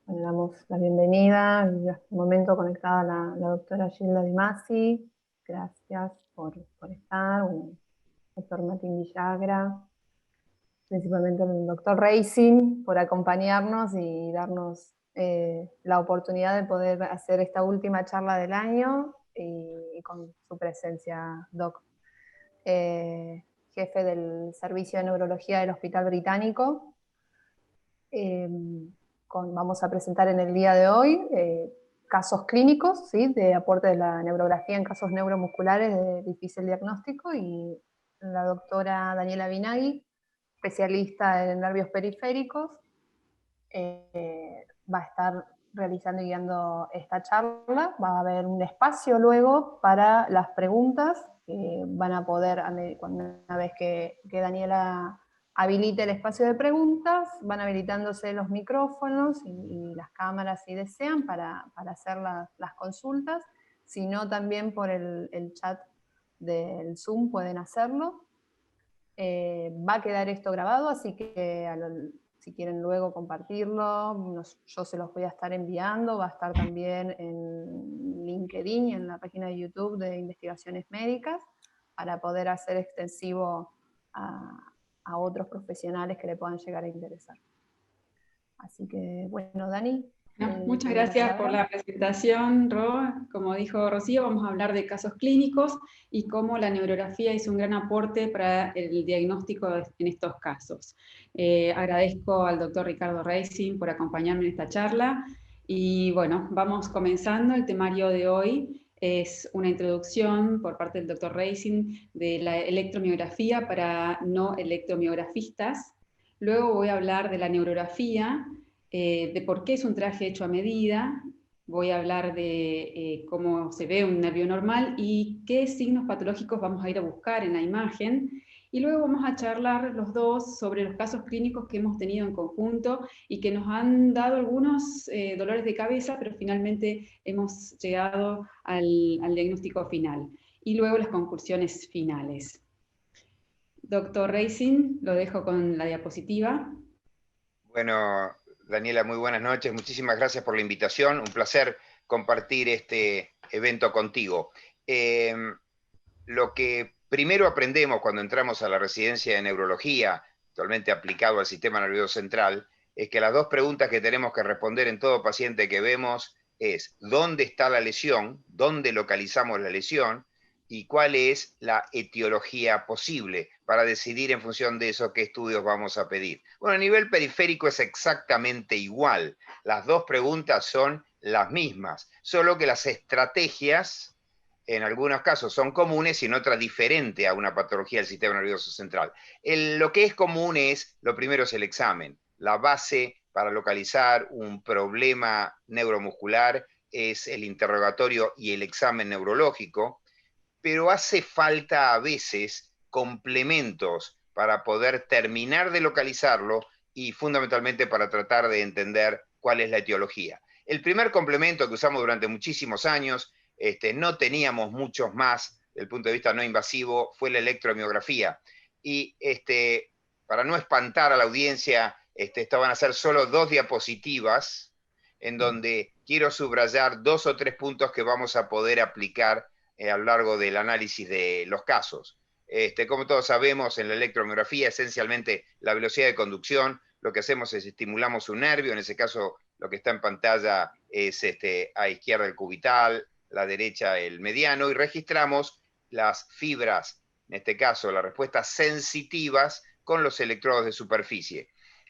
Le damos la bienvenida y hasta el momento conectada la doctora Gilda Di Masi. Gracias por estar. Bueno, doctor Martín Villagra, principalmente el doctor Racing, por acompañarnos y darnos la oportunidad de poder hacer esta última charla del año y con su presencia, doc. Jefe del Servicio de Neurología del Hospital Británico. Eh, Vamos a presentar en el día de hoy casos clínicos, ¿sí?, de aporte de la neurografía en casos neuromusculares de difícil diagnóstico, y la doctora Daniela Binaghi, especialista en nervios periféricos, va a estar realizando y guiando esta charla. Va a haber un espacio luego para las preguntas, que van a poder, una vez que Daniela habilite el espacio de preguntas, van habilitándose los micrófonos y las cámaras si desean para hacer las consultas. Si no, también por el chat del Zoom pueden hacerlo. Va a quedar esto grabado, así que si quieren luego compartirlo, yo se los voy a estar enviando. Va a estar también en LinkedIn y en la página de YouTube de Investigaciones Médicas, para poder hacer extensivo a otros profesionales que le puedan llegar a interesar. Así que, bueno, Dani, No, te muchas doy la gracias por palabra. la presentación, Ro. Como dijo Rocío, vamos a hablar de casos clínicos y cómo la neurografía hizo un gran aporte para el diagnóstico en estos casos. Agradezco al doctor Ricardo Racing por acompañarme en esta charla. Y bueno, vamos comenzando. El temario de hoy es una introducción por parte del doctor Racing de la electromiografía para no electromiografistas. Luego voy a hablar de la neurografía, de por qué es un traje hecho a medida. Voy a hablar de cómo se ve un nervio normal y qué signos patológicos vamos a ir a buscar en la imagen. Y luego vamos a charlar los dos sobre los casos clínicos que hemos tenido en conjunto y que nos han dado algunos dolores de cabeza, pero finalmente hemos llegado al diagnóstico final. Y luego las conclusiones finales. Doctor Racing, lo dejo con la diapositiva. Bueno, Daniela, muy buenas noches. Muchísimas gracias por la invitación. Un placer compartir este evento contigo. Lo que primero aprendemos cuando entramos a la residencia de neurología, actualmente aplicado al sistema nervioso central, es que las dos preguntas que tenemos que responder en todo paciente que vemos es: ¿dónde está la lesión? ¿Dónde localizamos la lesión? ¿Y cuál es la etiología posible? Para decidir en función de eso qué estudios vamos a pedir. Bueno, a nivel periférico es exactamente igual. Las dos preguntas son las mismas, solo que las estrategias en algunos casos son comunes y en otras diferentes a una patología del sistema nervioso central. Lo que es común es, lo primero es el examen. La base para localizar un problema neuromuscular es el interrogatorio y el examen neurológico, pero hace falta a veces complementos para poder terminar de localizarlo y fundamentalmente para tratar de entender cuál es la etiología. El primer complemento que usamos durante muchísimos años, no teníamos muchos más desde el punto de vista no invasivo, fue la electromiografía. Y para no espantar a la audiencia, esto van a ser solo 2 diapositivas en donde quiero subrayar 2 o 3 puntos que vamos a poder aplicar a lo largo del análisis de los casos. Como todos sabemos, en la electromiografía, esencialmente la velocidad de conducción, lo que hacemos es estimulamos un nervio, en ese caso lo que está en pantalla es a izquierda el cubital, la derecha el mediano, y registramos las fibras, en este caso las respuestas sensitivas, con los electrodos de superficie.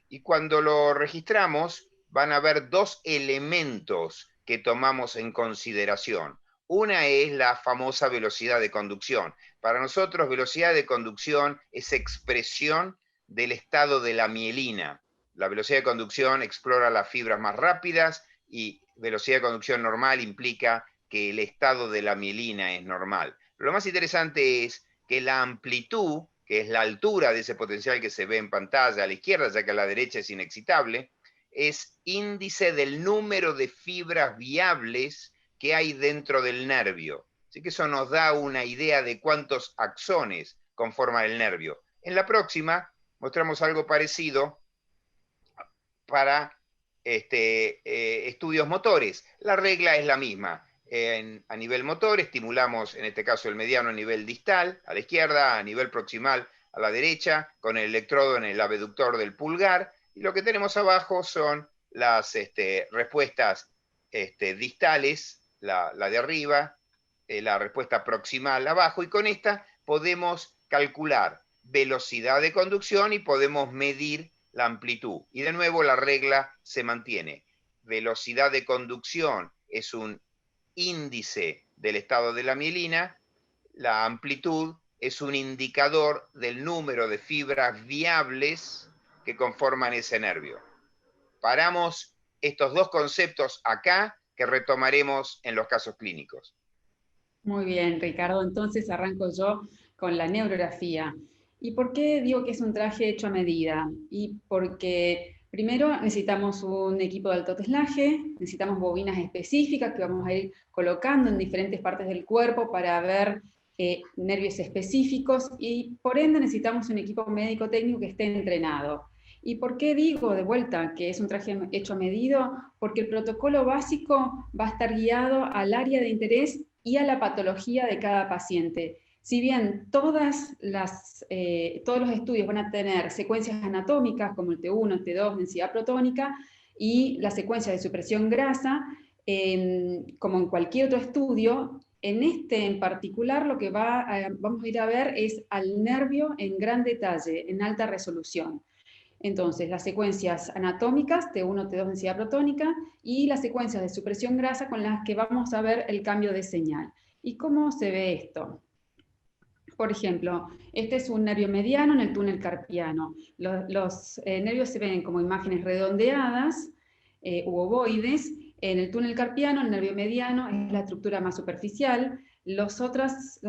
Y cuando lo registramos, van a haber 2 elementos que tomamos en consideración. Una es la famosa velocidad de conducción. Para nosotros, velocidad de conducción es expresión del estado de la mielina. La velocidad de conducción explora las fibras más rápidas y velocidad de conducción normal implica que el estado de la mielina es normal. Lo más interesante es que la amplitud, que es la altura de ese potencial que se ve en pantalla a la izquierda, ya que a la derecha es inexcitable, es índice del número de fibras viables que hay dentro del nervio. Así que eso nos da una idea de cuántos axones conforman el nervio. En la próxima mostramos algo parecido para estudios motores. La regla es la misma. A nivel motor estimulamos, en este caso el mediano a nivel distal, a la izquierda, a nivel proximal a la derecha, con el electrodo en el abductor del pulgar, y lo que tenemos abajo son las respuestas distales, la de arriba, la respuesta proximal abajo, y con esta podemos calcular velocidad de conducción y podemos medir la amplitud. Y de nuevo la regla se mantiene. Velocidad de conducción es un índice del estado de la mielina, la amplitud es un indicador del número de fibras viables que conforman ese nervio. Paramos estos dos conceptos acá, que retomaremos en los casos clínicos. Muy bien, Ricardo. Entonces arranco yo con la neurografía. ¿Y por qué digo que es un traje hecho a medida? Y porque primero necesitamos un equipo de alto teslaje, necesitamos bobinas específicas que vamos a ir colocando en diferentes partes del cuerpo para ver nervios específicos, y por ende necesitamos un equipo médico técnico que esté entrenado. ¿Y por qué digo de vuelta que es un traje hecho a medida? Porque el protocolo básico va a estar guiado al área de interés y a la patología de cada paciente. Si bien todos los estudios van a tener secuencias anatómicas como el T1, el T2, densidad protónica, y la secuencia de supresión grasa, como en cualquier otro estudio, en este en particular lo que vamos a ir a ver es al nervio en gran detalle, en alta resolución. Entonces, las secuencias anatómicas, T1, T2, densidad protónica, y las secuencias de supresión grasa con las que vamos a ver el cambio de señal. ¿Y cómo se ve esto? Por ejemplo, este es un nervio mediano en el túnel carpiano. Los nervios se ven como imágenes redondeadas u ovoides. En el túnel carpiano, el nervio mediano es la estructura más superficial. Las otras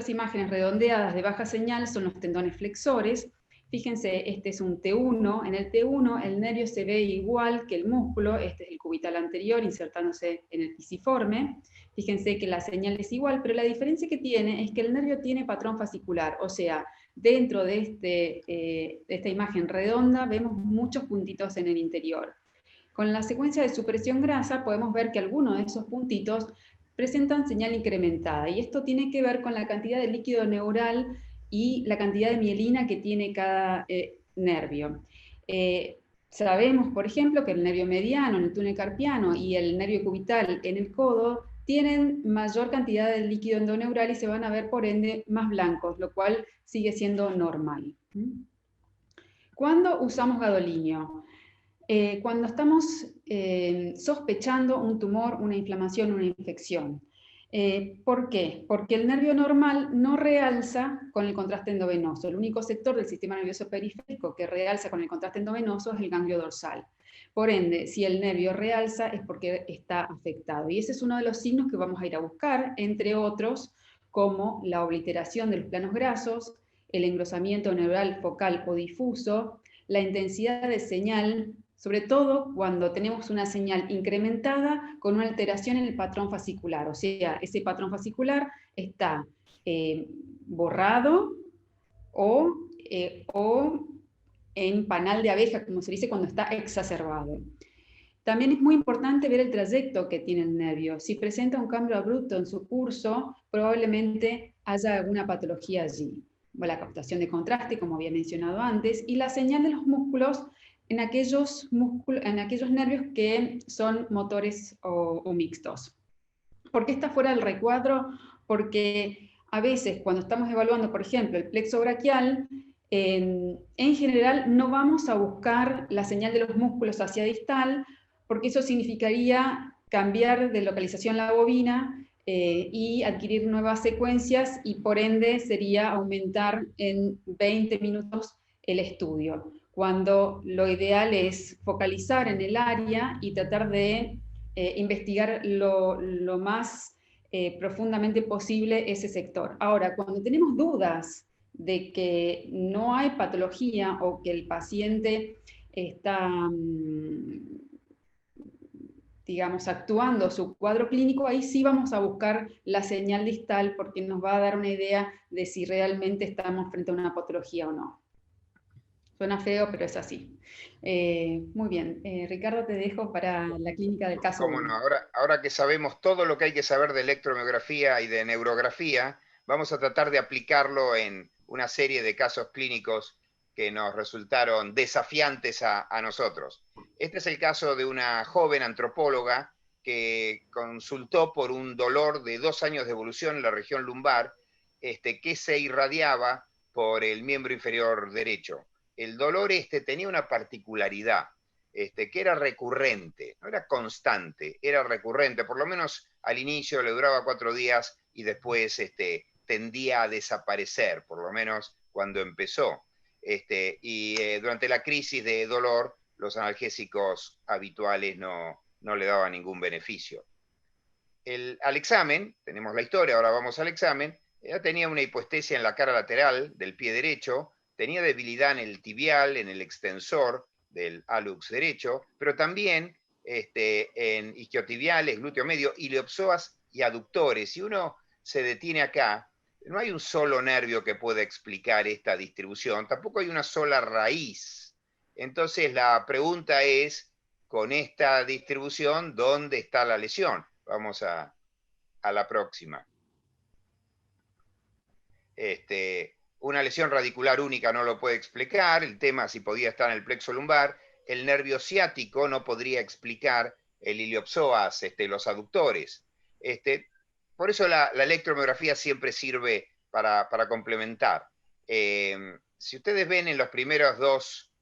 imágenes redondeadas de baja señal son los tendones flexores. Fíjense, este es un T1. En el T1 el nervio se ve igual que el músculo. Este es el cubital anterior insertándose en el pisiforme. Fíjense que la señal es igual, pero la diferencia que tiene es que el nervio tiene patrón fascicular, o sea, dentro de esta imagen redonda vemos muchos puntitos en el interior. Con la secuencia de supresión grasa podemos ver que algunos de esos puntitos presentan señal incrementada, y esto tiene que ver con la cantidad de líquido neural y la cantidad de mielina que tiene cada nervio. Sabemos, por ejemplo, que el nervio mediano en el túnel carpiano y el nervio cubital en el codo tienen mayor cantidad de líquido endoneural y se van a ver, por ende, más blancos, lo cual sigue siendo normal. ¿Cuándo usamos gadolinio? Cuando estamos sospechando un tumor, una inflamación, una infección. ¿Por qué? Porque el nervio normal no realza con el contraste endovenoso. El único sector del sistema nervioso periférico que realza con el contraste endovenoso es el ganglio dorsal. Por ende, si el nervio realza es porque está afectado. Y ese es uno de los signos que vamos a ir a buscar, entre otros, como la obliteración de los planos grasos, el engrosamiento neural focal o difuso, la intensidad de señal, sobre todo cuando tenemos una señal incrementada con una alteración en el patrón fascicular. O sea, ese patrón fascicular está borrado o en panal de abeja, como se dice, cuando está exacerbado. También es muy importante ver el trayecto que tiene el nervio. Si presenta un cambio abrupto en su curso, probablemente haya alguna patología allí. La captación de contraste, como había mencionado antes, y la señal de los músculos en aquellos nervios que son motores o mixtos. ¿Por qué está fuera del recuadro? Porque a veces cuando estamos evaluando, por ejemplo, el plexo braquial, en general no vamos a buscar la señal de los músculos hacia distal, porque eso significaría cambiar de localización la bobina y adquirir nuevas secuencias, y por ende sería aumentar en 20 minutos el estudio, cuando lo ideal es focalizar en el área y tratar de investigar lo más profundamente posible ese sector. Ahora, cuando tenemos dudas de que no hay patología o que el paciente está, digamos, actuando su cuadro clínico, ahí sí vamos a buscar la señal distal, porque nos va a dar una idea de si realmente estamos frente a una patología o no. Suena feo, pero es así. Muy bien. Ricardo, te dejo para la clínica del caso Cómo 1. no, ahora que sabemos todo lo que hay que saber de electromiografía y de neurografía, vamos a tratar de aplicarlo en una serie de casos clínicos que nos resultaron desafiantes a nosotros. Este es el caso de una joven antropóloga que consultó por un dolor de 2 años de evolución en la región lumbar, que se irradiaba por el miembro inferior derecho. El dolor tenía una particularidad, que era recurrente, no era constante, era recurrente, por lo menos al inicio le duraba 4 días y después tendía a desaparecer, por lo menos cuando empezó. Durante la crisis de dolor, los analgésicos habituales no le daban ningún beneficio. Al examen, tenemos la historia, ahora vamos al examen, ella tenía una hipoestesia en la cara lateral del pie derecho, tenía debilidad en el tibial, en el extensor del hallux derecho, pero también en isquiotibiales, glúteo medio, iliopsoas y aductores. Si uno se detiene acá, no hay un solo nervio que pueda explicar esta distribución, tampoco hay una sola raíz. Entonces la pregunta es, con esta distribución, ¿dónde está la lesión? Vamos a la próxima. Una lesión radicular única no lo puede explicar, el tema si podía estar en el plexo lumbar, el nervio ciático no podría explicar el iliopsoas, los aductores. Por eso la electromiografía siempre sirve para complementar. Si ustedes ven en los primeros dos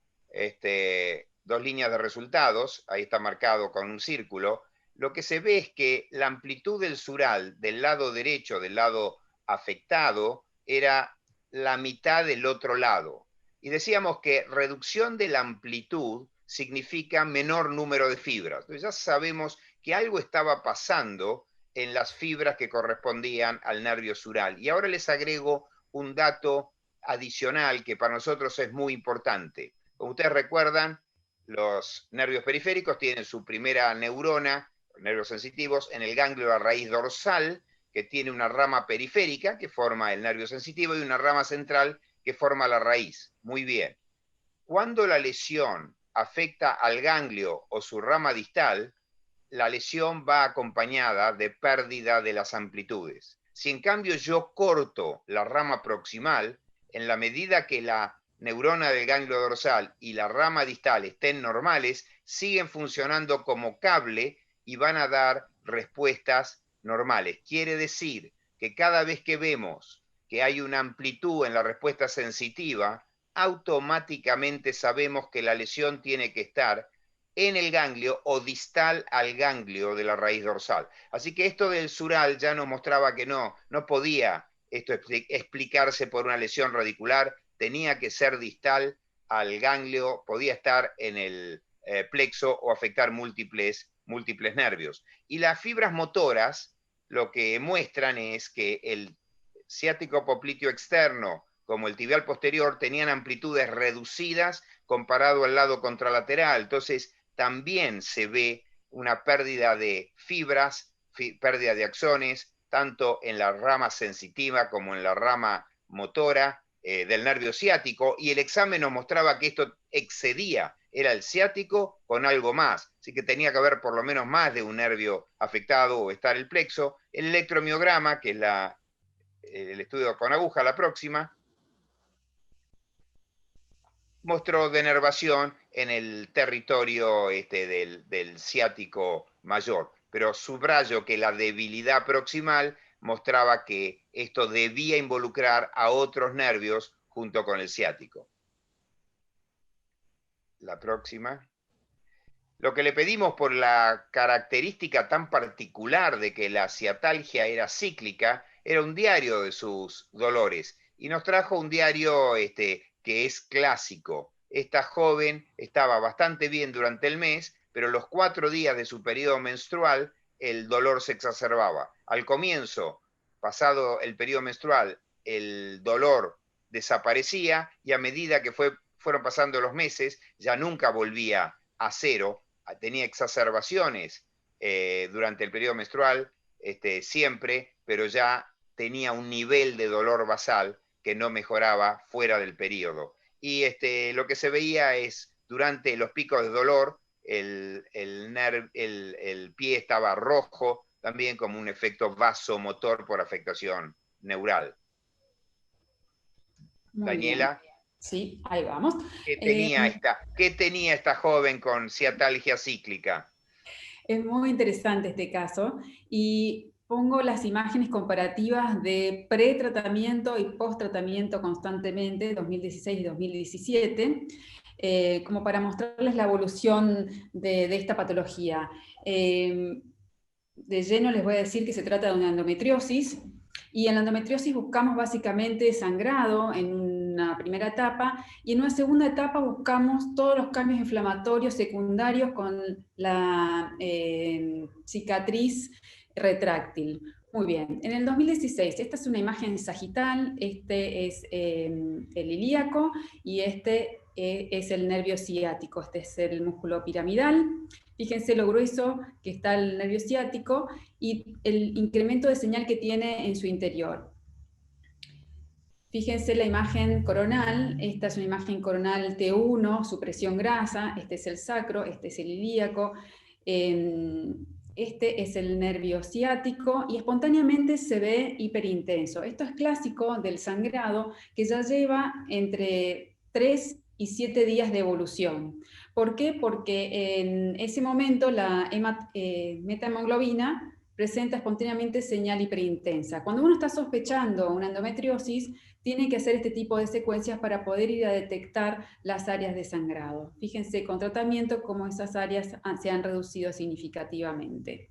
líneas de resultados, ahí está marcado con un círculo, lo que se ve es que la amplitud del sural del lado derecho, del lado afectado, era la mitad del otro lado. Y decíamos que reducción de la amplitud significa menor número de fibras. Entonces ya sabemos que algo estaba pasando en las fibras que correspondían al nervio sural. Y ahora les agrego un dato adicional que para nosotros es muy importante. Como ustedes recuerdan, los nervios periféricos tienen su primera neurona, nervios sensitivos, en el ganglio de la raíz dorsal, que tiene una rama periférica que forma el nervio sensitivo y una rama central que forma la raíz. Muy bien. Cuando la lesión afecta al ganglio o su rama distal, la lesión va acompañada de pérdida de las amplitudes. Si en cambio yo corto la rama proximal, en la medida que la neurona del ganglio dorsal y la rama distal estén normales, siguen funcionando como cable y van a dar respuestas normales. Quiere decir que cada vez que vemos que hay una amplitud en la respuesta sensitiva, automáticamente sabemos que la lesión tiene que estar en el ganglio o distal al ganglio de la raíz dorsal. Así que esto del sural ya nos mostraba que no podía esto explicarse por una lesión radicular, tenía que ser distal al ganglio, podía estar en el plexo o afectar múltiples nervios. Y las fibras motoras lo que muestran es que el ciático popliteo externo como el tibial posterior tenían amplitudes reducidas comparado al lado contralateral. Entonces también se ve una pérdida de fibras, pérdida de axones, tanto en la rama sensitiva como en la rama motora del nervio ciático, y el examen nos mostraba que esto excedía, era el ciático con algo más, así que tenía que haber por lo menos más de un nervio afectado o estar el plexo. El electromiograma, que es el estudio con aguja, la próxima, mostró denervación en el territorio del ciático mayor, pero subrayo que la debilidad proximal mostraba que esto debía involucrar a otros nervios junto con el ciático. La próxima. Lo que le pedimos por la característica tan particular de que la ciatalgia era cíclica, era un diario de sus dolores, y nos trajo un diario que es clásico. Esta joven estaba bastante bien durante el mes, pero los 4 días de su periodo menstrual el dolor se exacerbaba. Al comienzo, pasado el periodo menstrual, el dolor desaparecía, y a medida que fueron pasando los meses ya nunca volvía a cero. Tenía exacerbaciones durante el periodo menstrual siempre, pero ya tenía un nivel de dolor basal que no mejoraba fuera del periodo. y lo que se veía es, durante los picos de dolor, el pie estaba rojo, también como un efecto vasomotor por afectación neural. Muy Daniela, bien. Sí, ahí vamos. ¿qué tenía esta joven con ciatalgia cíclica? Es muy interesante este caso y pongo las imágenes comparativas de pretratamiento y post-tratamiento constantemente, 2016 y 2017, como para mostrarles la evolución de esta patología. De lleno les voy a decir que se trata de una endometriosis, y en la endometriosis buscamos básicamente sangrado en una primera etapa, y en una segunda etapa buscamos todos los cambios inflamatorios secundarios con la cicatriz retráctil. Muy bien, en el 2016, esta es una imagen sagital, este es el ilíaco y este es el nervio ciático, este es el músculo piramidal. Fíjense lo grueso que está el nervio ciático y el incremento de señal que tiene en su interior. Fíjense la imagen coronal, esta es una imagen coronal T1, supresión grasa, este es el sacro, este es el ilíaco, este es el nervio ciático y espontáneamente se ve hiperintenso. Esto es clásico del sangrado que ya lleva entre 3 y 7 días de evolución. ¿Por qué? Porque en ese momento la metahemoglobina presenta espontáneamente señal hiperintensa. Cuando uno está sospechando una endometriosis, tiene que hacer este tipo de secuencias para poder ir a detectar las áreas de sangrado. Fíjense con tratamiento cómo esas áreas se han reducido significativamente.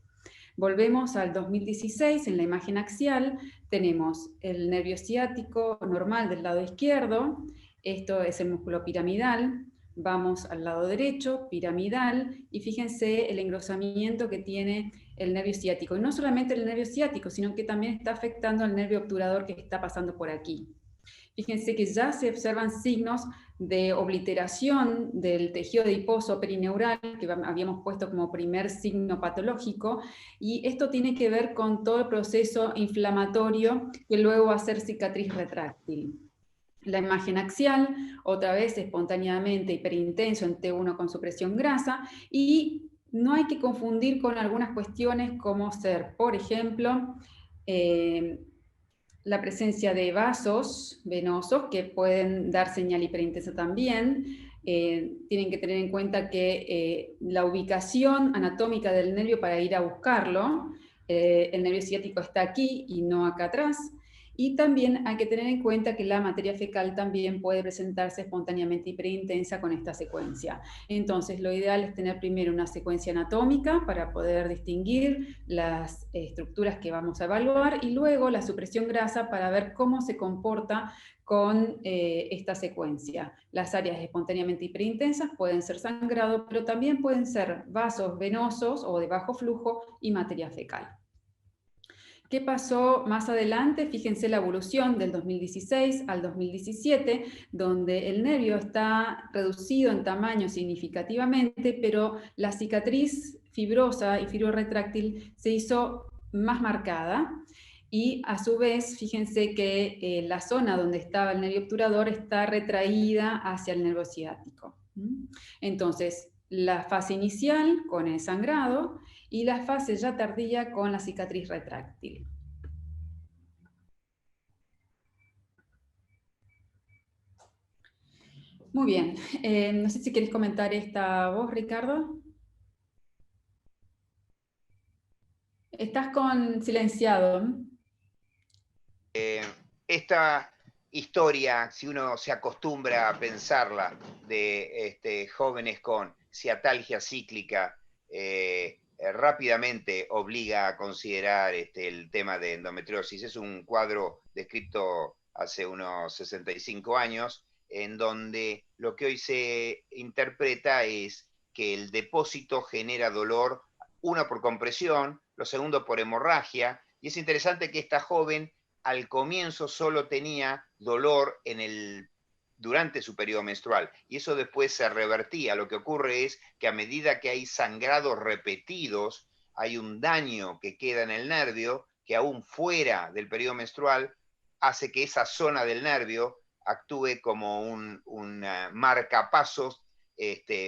Volvemos al 2016, en la imagen axial tenemos el nervio ciático normal del lado izquierdo, esto es el músculo piramidal, vamos al lado derecho, piramidal, y fíjense el engrosamiento que tiene el nervio ciático. Y no solamente el nervio ciático, sino que también está afectando al nervio obturador que está pasando por aquí. Fíjense que ya se observan signos de obliteración del tejido adiposo perineural, que habíamos puesto como primer signo patológico, y esto tiene que ver con todo el proceso inflamatorio que luego va a ser cicatriz retráctil. La imagen axial, otra vez espontáneamente hiperintenso en T1 con supresión grasa, y no hay que confundir con algunas cuestiones como ser, por ejemplo, la presencia de vasos venosos que pueden dar señal hiperintensa también. Tienen que tener en cuenta que la ubicación anatómica del nervio para ir a buscarlo, el nervio ciático está aquí y no acá atrás. Y también hay que tener en cuenta que la materia fecal también puede presentarse espontáneamente hiperintensa con esta secuencia. Entonces, lo ideal es tener primero una secuencia anatómica para poder distinguir las estructuras que vamos a evaluar y luego la supresión grasa para ver cómo se comporta con esta secuencia. Las áreas espontáneamente hiperintensas pueden ser sangrado, pero también pueden ser vasos venosos o de bajo flujo y materia fecal. ¿Qué pasó más adelante? Fíjense la evolución del 2016 al 2017, donde el nervio está reducido en tamaño significativamente, pero la cicatriz fibrosa y fibroretráctil se hizo más marcada. Y a su vez, fíjense que la zona donde estaba el nervio obturador está retraída hacia el nervio ciático. Entonces, la fase inicial con el sangrado y la fase ya tardía con la cicatriz retráctil. Muy bien, no sé si querés comentar esta vos, Ricardo. Estás con silenciado. Esta historia, si uno se acostumbra a pensarla, de jóvenes con ciatalgia cíclica, rápidamente obliga a considerar el tema de endometriosis. Es un cuadro descrito hace unos 65 años, en donde lo que hoy se interpreta es que el depósito genera dolor, uno por compresión, lo segundo por hemorragia, y es interesante que esta joven al comienzo solo tenía dolor durante su periodo menstrual, y eso después se revertía. Lo que ocurre es que a medida que hay sangrados repetidos, hay un daño que queda en el nervio, que aún fuera del periodo menstrual hace que esa zona del nervio actúe como un marcapasos,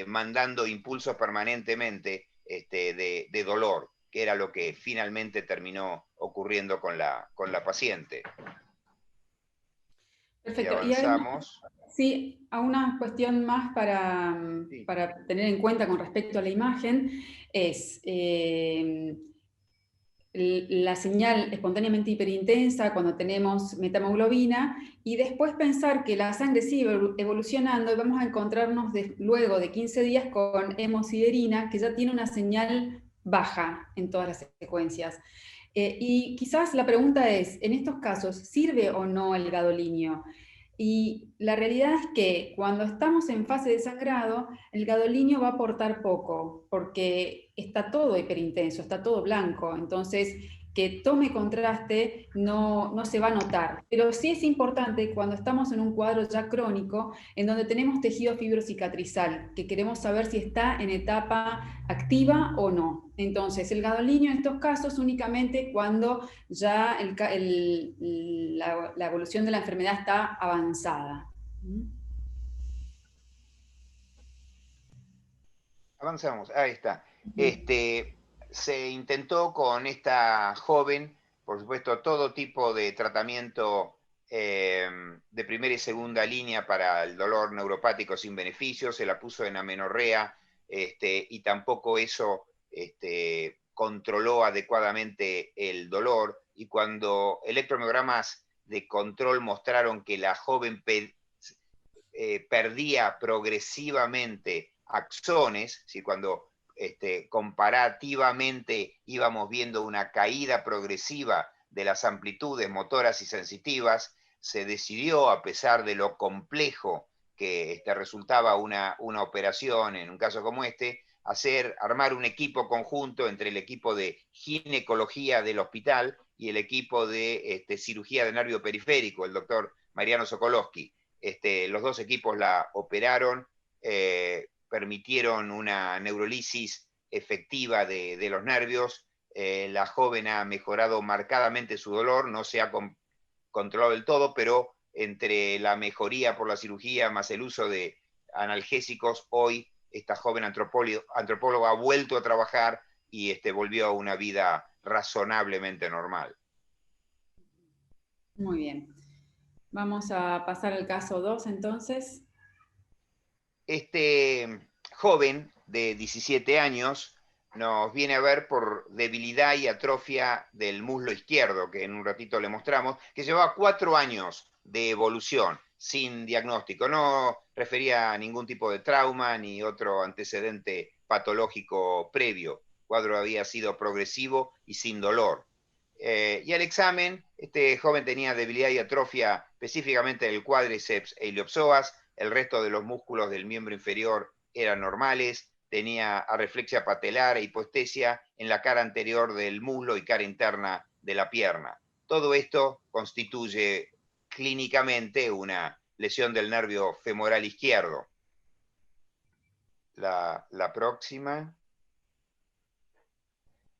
mandando impulsos permanentemente de dolor, que era lo que finalmente terminó ocurriendo con la paciente. Perfecto. Y avanzamos. Sí, a una cuestión más Sí. para tener en cuenta con respecto a la imagen, es la señal espontáneamente hiperintensa cuando tenemos metahemoglobina, y después pensar que la sangre sigue evolucionando y vamos a encontrarnos luego de 15 días con hemosiderina, que ya tiene una señal baja en todas las secuencias. Y quizás la pregunta es, en estos casos, ¿sirve o no el gadolinio? Y la realidad es que cuando estamos en fase de sangrado, el gadolinio va a aportar poco, porque está todo hiperintenso, está todo blanco. Entonces, que tome contraste no se va a notar. Pero sí es importante cuando estamos en un cuadro ya crónico, en donde tenemos tejido fibrocicatrizal, que queremos saber si está en etapa activa o no. Entonces, el gadolinio en estos casos únicamente cuando ya la evolución de la enfermedad está avanzada. Avanzamos, ahí está. Se intentó con esta joven, por supuesto, todo tipo de tratamiento de primera y segunda línea para el dolor neuropático sin beneficio, se la puso en amenorrea, y tampoco eso controló adecuadamente el dolor, y cuando electromiogramas de control mostraron que la joven perdía progresivamente axones, ¿sí? Cuando comparativamente íbamos viendo una caída progresiva de las amplitudes motoras y sensitivas, se decidió, a pesar de lo complejo que resultaba una operación en un caso como armar un equipo conjunto entre el equipo de ginecología del hospital y el equipo de cirugía de nervio periférico, el doctor Mariano Sokolowski. Los dos equipos la operaron, permitieron una neurolisis efectiva de los nervios. La joven ha mejorado marcadamente su dolor, no se ha controlado del todo, pero entre la mejoría por la cirugía más el uso de analgésicos, hoy esta joven antropóloga ha vuelto a trabajar y volvió a una vida razonablemente normal. Muy bien. Vamos a pasar al caso 2 entonces. Este joven de 17 años nos viene a ver por debilidad y atrofia del muslo izquierdo, que en un ratito le mostramos, que llevaba 4 años de evolución sin diagnóstico. No refería a ningún tipo de trauma ni otro antecedente patológico previo. El cuadro había sido progresivo y sin dolor. Y al examen, este joven tenía debilidad y atrofia específicamente del cuádriceps e iliopsoas. El resto de los músculos del miembro inferior eran normales, tenía arreflexia patelar e hipoestesia en la cara anterior del muslo y cara interna de la pierna. Todo esto constituye clínicamente una lesión del nervio femoral izquierdo. La próxima.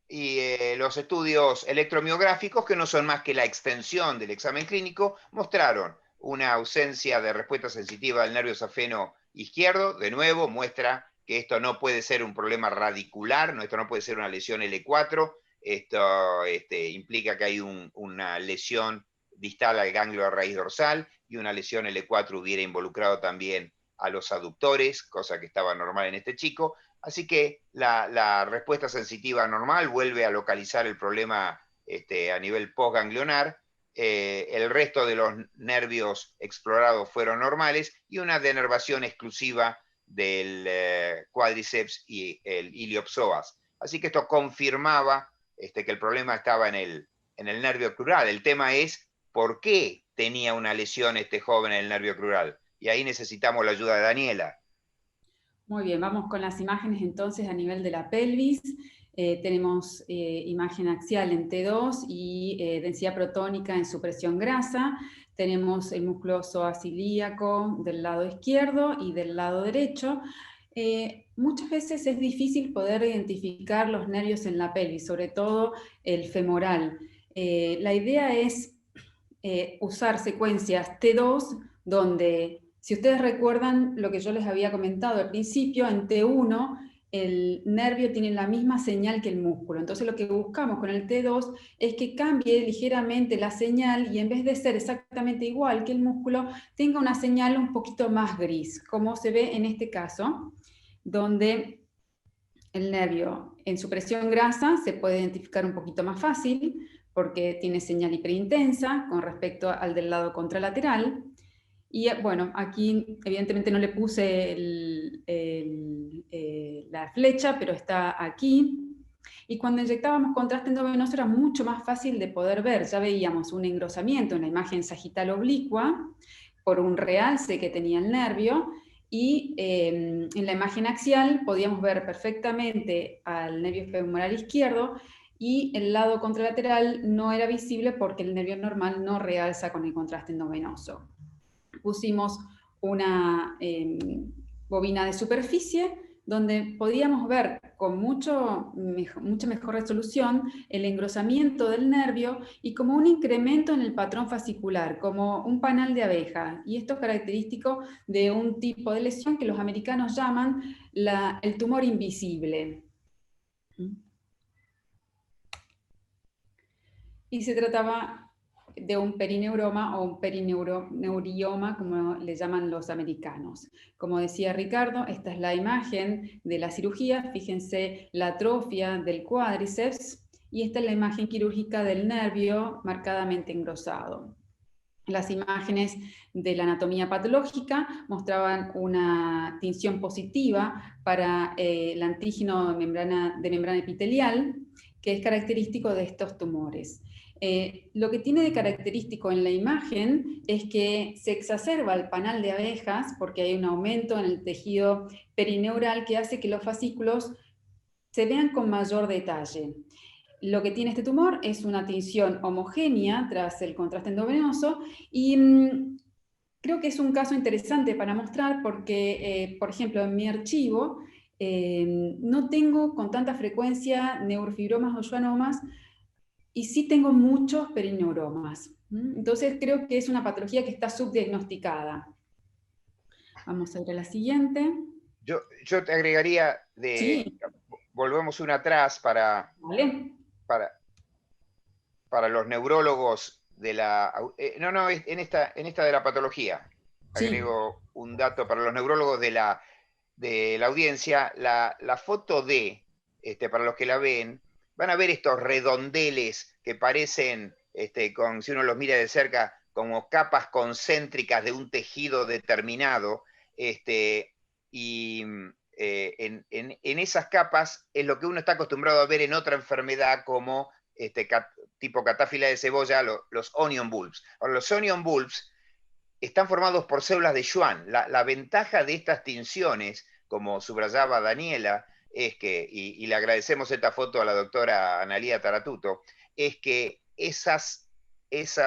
Y los estudios electromiográficos, que no son más que la extensión del examen clínico, mostraron una ausencia de respuesta sensitiva del nervio safeno izquierdo. De nuevo, muestra que esto no puede ser un problema radicular, esto no puede ser una lesión L4, esto implica que hay una lesión distal al ganglio de raíz dorsal, y una lesión L4 hubiera involucrado también a los aductores, cosa que estaba normal en este chico. Así que la respuesta sensitiva normal vuelve a localizar el problema a nivel postganglionar. El resto de los nervios explorados fueron normales, y una denervación exclusiva del cuádriceps y el iliopsoas. Así que esto confirmaba que el problema estaba en el nervio crural. El tema es por qué tenía una lesión este joven en el nervio crural. Y ahí necesitamos la ayuda de Daniela. Muy bien, vamos con las imágenes entonces a nivel de la pelvis. Tenemos imagen axial en T2 y densidad protónica en supresión grasa. Tenemos el músculo psoas ilíaco del lado izquierdo y del lado derecho. Muchas veces es difícil poder identificar los nervios en la pelvis, sobre todo el femoral. La idea es usar secuencias T2 donde, si ustedes recuerdan lo que yo les había comentado al principio, en T1 el nervio tiene la misma señal que el músculo. Entonces lo que buscamos con el T2 es que cambie ligeramente la señal y en vez de ser exactamente igual que el músculo, tenga una señal un poquito más gris, como se ve en este caso, donde el nervio en su presión grasa se puede identificar un poquito más fácil porque tiene señal hiperintensa con respecto al del lado contralateral. Y bueno, aquí evidentemente no le puse la flecha, pero está aquí. Y cuando inyectábamos contraste endovenoso era mucho más fácil de poder ver. Ya veíamos un engrosamiento en la imagen sagital oblicua por un realce que tenía el nervio, y en la imagen axial podíamos ver perfectamente al nervio femoral izquierdo, y el lado contralateral no era visible porque el nervio normal no realza con el contraste endovenoso. Pusimos una bobina de superficie donde podíamos ver con mucha mejor resolución el engrosamiento del nervio y como un incremento en el patrón fascicular, como un panal de abeja. Y esto es característico de un tipo de lesión que los americanos llaman el tumor invisible. Y se trataba de un perineuroma o un perineurioma, como le llaman los americanos. Como decía Ricardo, esta es la imagen de la cirugía. Fíjense la atrofia del cuádriceps, y esta es la imagen quirúrgica del nervio marcadamente engrosado. Las imágenes de la anatomía patológica mostraban una tinción positiva para el antígeno de membrana epitelial, que es característico de estos tumores. Lo que tiene de característico en la imagen es que se exacerba el panal de abejas porque hay un aumento en el tejido perineural que hace que los fascículos se vean con mayor detalle. Lo que tiene este tumor es una tinción homogénea tras el contraste endovenoso, y creo que es un caso interesante para mostrar porque, por ejemplo, en mi archivo no tengo con tanta frecuencia neurofibromas o schwannomas, y sí tengo muchos perineuromas. Entonces creo que es una patología que está subdiagnosticada. Vamos a ir a la siguiente. Yo te agregaría Sí. Volvemos una atrás Vale. para los neurólogos de la... en esta de la patología. Sí. Agrego un dato para los neurólogos de la audiencia. La foto D, para los que la ven, van a ver estos redondeles que parecen, si uno los mira de cerca, como capas concéntricas de un tejido determinado, y en esas capas es lo que uno está acostumbrado a ver en otra enfermedad como tipo catáfila de cebolla, los onion bulbs. Ahora, los onion bulbs están formados por células de Schwann. La ventaja de estas tinciones, como subrayaba Daniela, es que, y le agradecemos esta foto a la doctora Analía Taratuto, es que esas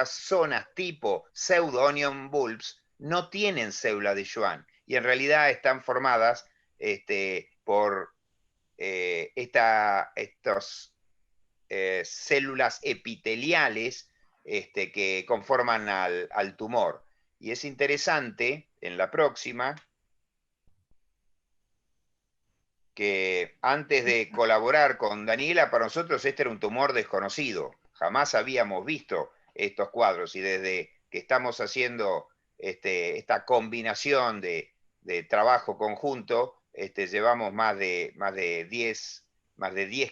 zonas tipo pseudo-onion bulbs no tienen célula de Schwann, y en realidad están formadas por estos células epiteliales que conforman al tumor. Y es interesante, en la próxima, que antes de colaborar con Daniela, para nosotros este era un tumor desconocido. Jamás habíamos visto estos cuadros, y desde que estamos haciendo esta combinación de trabajo conjunto, llevamos más de 10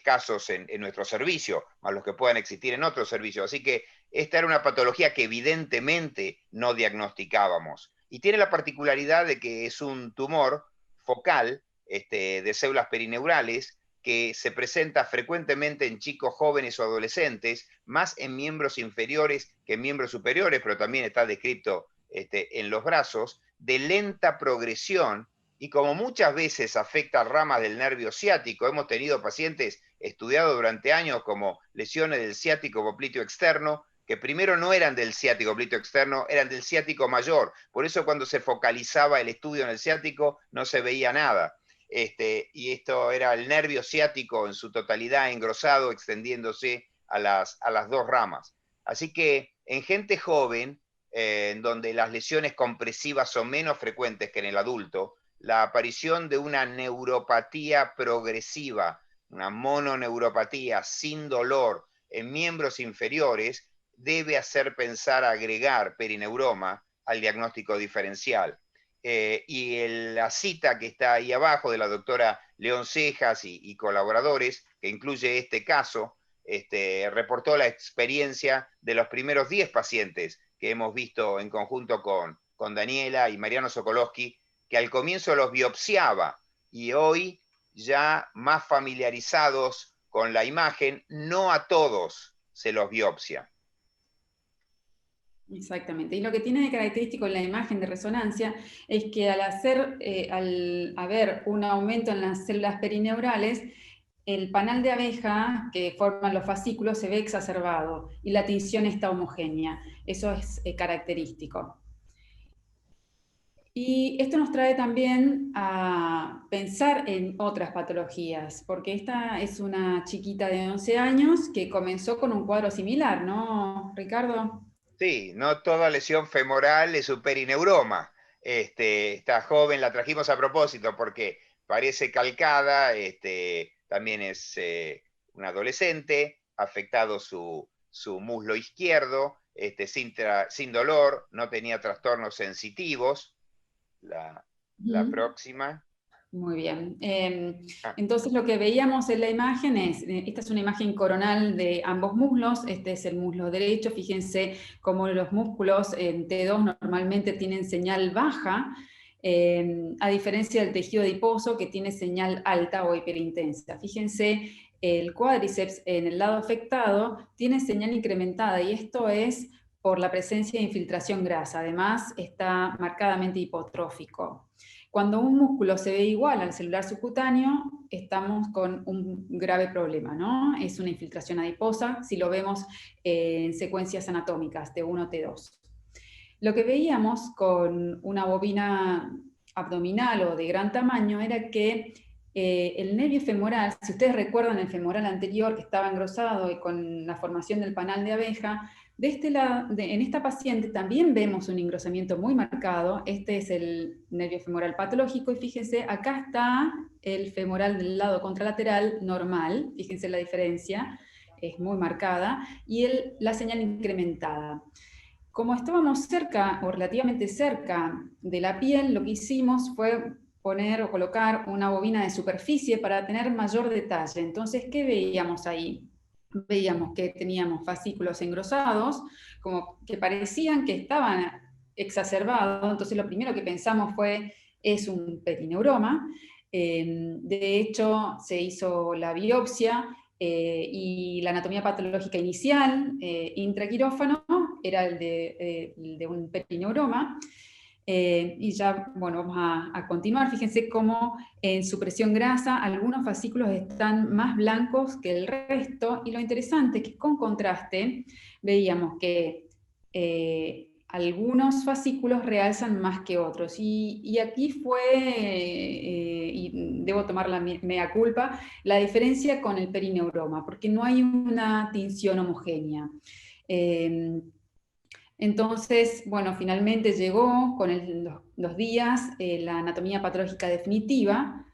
casos en nuestro servicio, más los que puedan existir en otros servicios. Así que esta era una patología que evidentemente no diagnosticábamos. Y tiene la particularidad de que es un tumor focal de células perineurales que se presenta frecuentemente en chicos jóvenes o adolescentes, más en miembros inferiores que en miembros superiores, pero también está descrito en los brazos, de lenta progresión. Y como muchas veces afecta ramas del nervio ciático, hemos tenido pacientes estudiados durante años como lesiones del ciático popliteo externo, que primero no eran del ciático popliteo externo, eran del ciático mayor. Por eso cuando se focalizaba el estudio en el ciático no se veía nada. Y esto era el nervio ciático en su totalidad engrosado, extendiéndose a las dos ramas. Así que en gente joven, en donde las lesiones compresivas son menos frecuentes que en el adulto, la aparición de una neuropatía progresiva, una mononeuropatía sin dolor en miembros inferiores, debe hacer pensar agregar perineuroma al diagnóstico diferencial. La cita que está ahí abajo de la doctora León Cejas y colaboradores, que incluye este caso, reportó la experiencia de los primeros 10 pacientes que hemos visto en conjunto con Daniela y Mariano Sokolowski, que al comienzo los biopsiaba y hoy ya más familiarizados con la imagen, no a todos se los biopsia. Exactamente. Y lo que tiene de característico la imagen de resonancia es que al haber un aumento en las células perineurales, el panal de abeja que forman los fascículos se ve exacerbado y la tinción está homogénea. Eso es característico. Y esto nos trae también a pensar en otras patologías, porque esta es una chiquita de 11 años que comenzó con un cuadro similar, ¿no, Ricardo? Sí, no toda lesión femoral es un perineuroma. Esta joven la trajimos a propósito porque parece calcada, también es un adolescente, afectado su muslo izquierdo, sin dolor, no tenía trastornos sensitivos. La próxima. Muy bien. Entonces lo que veíamos en la imagen es, esta es una imagen coronal de ambos muslos, este es el muslo derecho, fíjense cómo los músculos en T2 normalmente tienen señal baja, a diferencia del tejido adiposo que tiene señal alta o hiperintensa. Fíjense, el cuádriceps en el lado afectado tiene señal incrementada y esto es por la presencia de infiltración grasa, además está marcadamente hipotrófico. Cuando un músculo se ve igual al celular subcutáneo, estamos con un grave problema, ¿no? Es una infiltración adiposa, si lo vemos en secuencias anatómicas de 1T2. Lo que veíamos con una bobina abdominal o de gran tamaño era que el nervio femoral, si ustedes recuerdan el femoral anterior que estaba engrosado y con la formación del panal de abeja, de este lado, en esta paciente también vemos un engrosamiento muy marcado. Este es el nervio femoral patológico y fíjense, acá está el femoral del lado contralateral normal, fíjense la diferencia, es muy marcada, y la señal incrementada. Como estábamos cerca o relativamente cerca de la piel, lo que hicimos fue poner o colocar una bobina de superficie para tener mayor detalle. Entonces, ¿qué veíamos ahí? Veíamos que teníamos fascículos engrosados, como que parecían que estaban exacerbados, entonces lo primero que pensamos fue, es un perineuroma. De hecho, se hizo la biopsia y la anatomía patológica inicial, intraquirófano, era el de un perineuroma. Y ya, bueno, vamos a continuar. Fíjense cómo en supresión grasa algunos fascículos están más blancos que el resto, y lo interesante es que con contraste veíamos que algunos fascículos realzan más que otros, y aquí fue, y debo tomar la mea culpa, la diferencia con el perineuroma, porque no hay una tinción homogénea. Entonces, bueno, finalmente llegó con los días la anatomía patológica definitiva.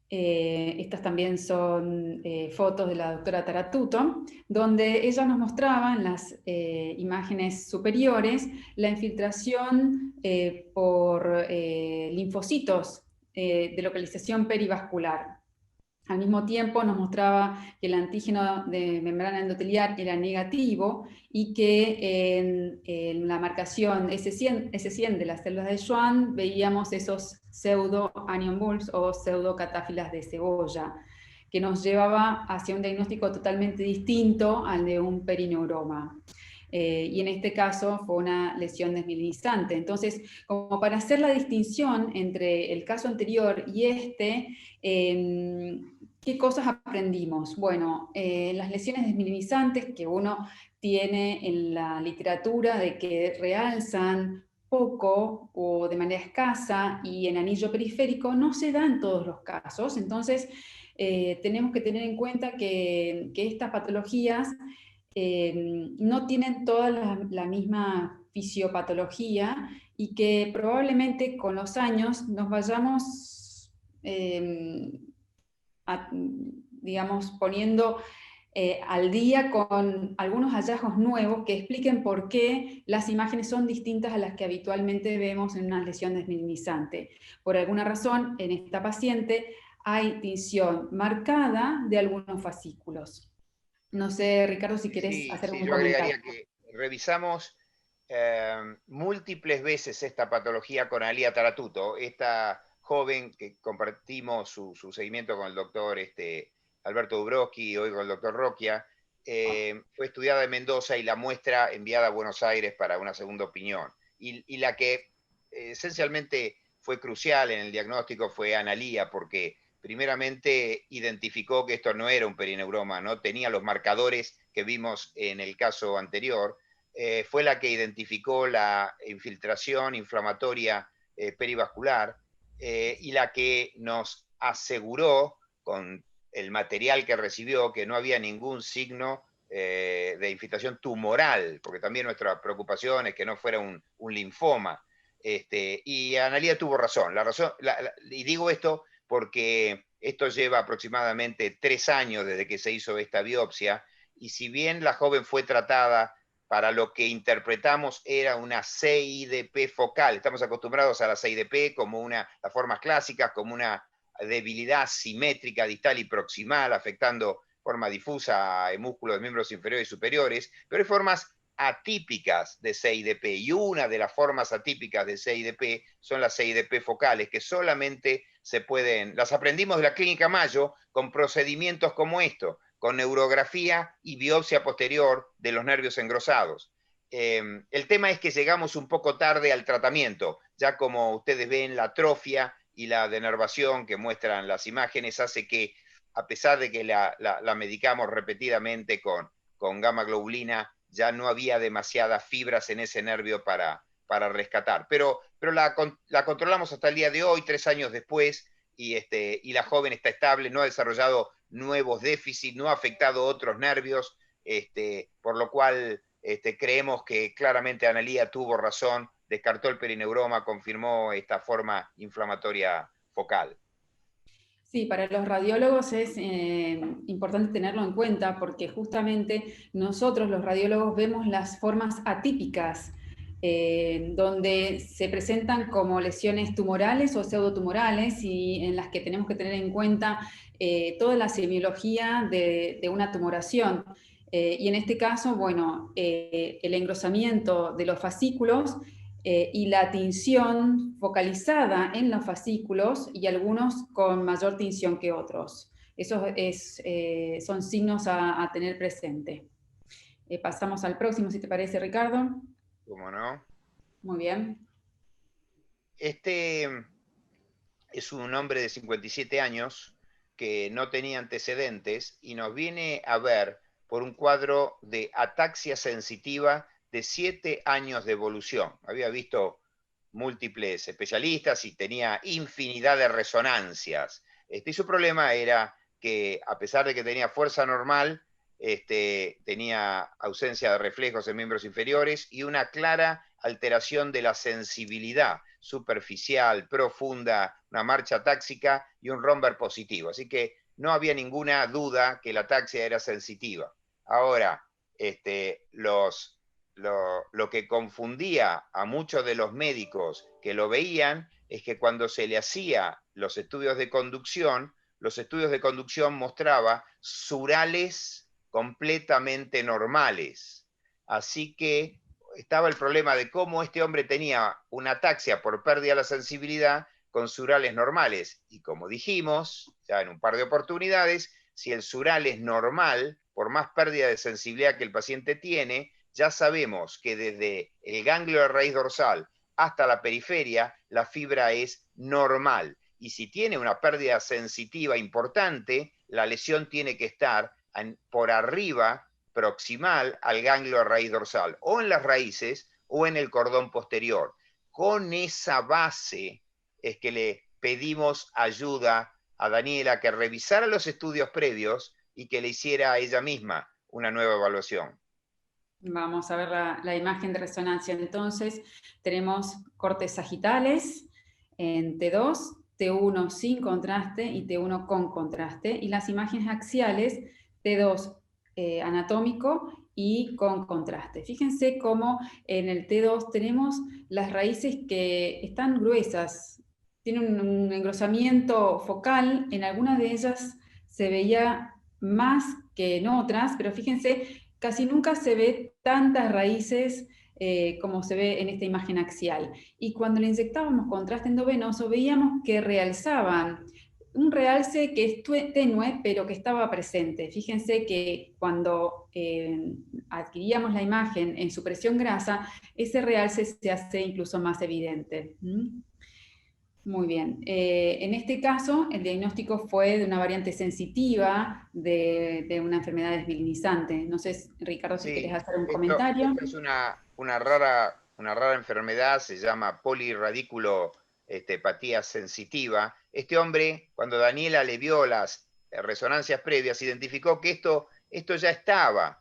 Estas también son fotos de la doctora Taratuto, donde ella nos mostraba en las imágenes superiores la infiltración por linfocitos de localización perivascular. Al mismo tiempo nos mostraba que el antígeno de membrana endotelial era negativo y que en la marcación S100 de las células de Schwann veíamos esos pseudo onion bulbs o pseudo catáfilas de cebolla, que nos llevaba hacia un diagnóstico totalmente distinto al de un perineuroma. Y en este caso fue una lesión desmielinizante. Entonces, como para hacer la distinción entre el caso anterior y este, ¿qué cosas aprendimos? Bueno, las lesiones desmielinizantes que uno tiene en la literatura de que realzan poco o de manera escasa y en anillo periférico no se dan en todos los casos. Entonces, tenemos que tener en cuenta que estas patologías no tienen toda la misma fisiopatología y que probablemente con los años nos vayamos, digamos, poniendo al día con algunos hallazgos nuevos que expliquen por qué las imágenes son distintas a las que habitualmente vemos en una lesión desminimizante. Por alguna razón, en esta paciente hay tinción marcada de algunos fascículos. No sé, Ricardo, si querés Sí, hacer sí, un yo comentario. agregaría que revisamos múltiples veces esta patología con Alía Taratuto, esta joven que compartimos su seguimiento con el doctor Alberto Dubrowski y hoy con el doctor Roquia, fue estudiada en Mendoza y la muestra enviada a Buenos Aires para una segunda opinión. Y la que esencialmente fue crucial en el diagnóstico fue Analía, porque primeramente identificó que esto no era un perineuroma, no tenía los marcadores que vimos en el caso anterior, fue la que identificó la infiltración inflamatoria perivascular y la que nos aseguró con el material que recibió que no había ningún signo de infiltración tumoral, porque también nuestra preocupación es que no fuera un linfoma. Y Analía tuvo razón, y digo esto porque esto lleva aproximadamente 3 años desde que se hizo esta biopsia, y si bien la joven fue tratada para lo que interpretamos era una CIDP focal, estamos acostumbrados a la CIDP como las formas clásicas, como una debilidad simétrica distal y proximal, afectando forma difusa a músculos de miembros inferiores y superiores, pero hay formas atípicas de CIDP, y una de las formas atípicas de CIDP son las CIDP focales, que solamente las aprendimos de la Clínica Mayo con procedimientos como esto, con neurografía y biopsia posterior de los nervios engrosados. El tema es que llegamos un poco tarde al tratamiento, ya como ustedes ven, la atrofia y la denervación que muestran las imágenes hace que, a pesar de que la medicamos repetidamente con gamma globulina, ya no había demasiadas fibras en ese nervio para rescatar. Pero la controlamos hasta el día de hoy, 3 años después, y la joven está estable, no ha desarrollado nuevos déficits, no ha afectado otros nervios, por lo cual creemos que claramente Analía tuvo razón, descartó el perineuroma, confirmó esta forma inflamatoria focal. Sí, para los radiólogos es importante tenerlo en cuenta porque justamente nosotros los radiólogos vemos las formas atípicas donde se presentan como lesiones tumorales o pseudotumorales y en las que tenemos que tener en cuenta toda la semiología de una tumoración. Y en este caso, bueno, el engrosamiento de los fascículos y la tinción focalizada en los fascículos y algunos con mayor tinción que otros. Esos son signos a tener presente. Pasamos al próximo, si te parece, Ricardo. ¿Cómo no? Muy bien. Este es un hombre de 57 años que no tenía antecedentes y nos viene a ver por un cuadro de ataxia sensitiva de 7 años de evolución. Había visto múltiples especialistas y tenía infinidad de resonancias. Y su problema era que, a pesar de que tenía fuerza normal, tenía ausencia de reflejos en miembros inferiores y una clara alteración de la sensibilidad superficial, profunda, una marcha táxica y un romber positivo. Así que no había ninguna duda que la ataxia era sensitiva. Ahora, lo que confundía a muchos de los médicos que lo veían es que cuando se le hacía los estudios de conducción mostraba surales completamente normales. Así que estaba el problema de cómo este hombre tenía una ataxia por pérdida de la sensibilidad con surales normales. Y como dijimos ya en un par de oportunidades, si el sural es normal, por más pérdida de sensibilidad que el paciente tiene, ya sabemos que desde el ganglio de raíz dorsal hasta la periferia, la fibra es normal. Y si tiene una pérdida sensitiva importante, la lesión tiene que estar por arriba, proximal al ganglio de raíz dorsal, o en las raíces o en el cordón posterior. Con esa base es que le pedimos ayuda a Daniela que revisara los estudios previos y que le hiciera a ella misma una nueva evaluación. Vamos a ver la imagen de resonancia. Entonces, tenemos cortes sagitales en T2, T1 sin contraste y T1 con contraste, y las imágenes axiales, T2 anatómico y con contraste. Fíjense cómo en el T2 tenemos las raíces que están gruesas, tienen un engrosamiento focal, en algunas de ellas se veía más que en otras, pero fíjense, casi nunca se ve tantas raíces como se ve en esta imagen axial. Y cuando le inyectábamos contraste endovenoso, veíamos que realzaban un realce que es tenue, pero que estaba presente. Fíjense que cuando adquiríamos la imagen en supresión grasa, ese realce se hace incluso más evidente. Muy bien. En este caso, el diagnóstico fue de una variante sensitiva de una enfermedad desmielinizante. No sé, Ricardo, si querés hacer un comentario. Esto es una rara enfermedad, se llama polirradiculopatía sensitiva. Este hombre, cuando Daniela le vio las resonancias previas, identificó que esto ya estaba,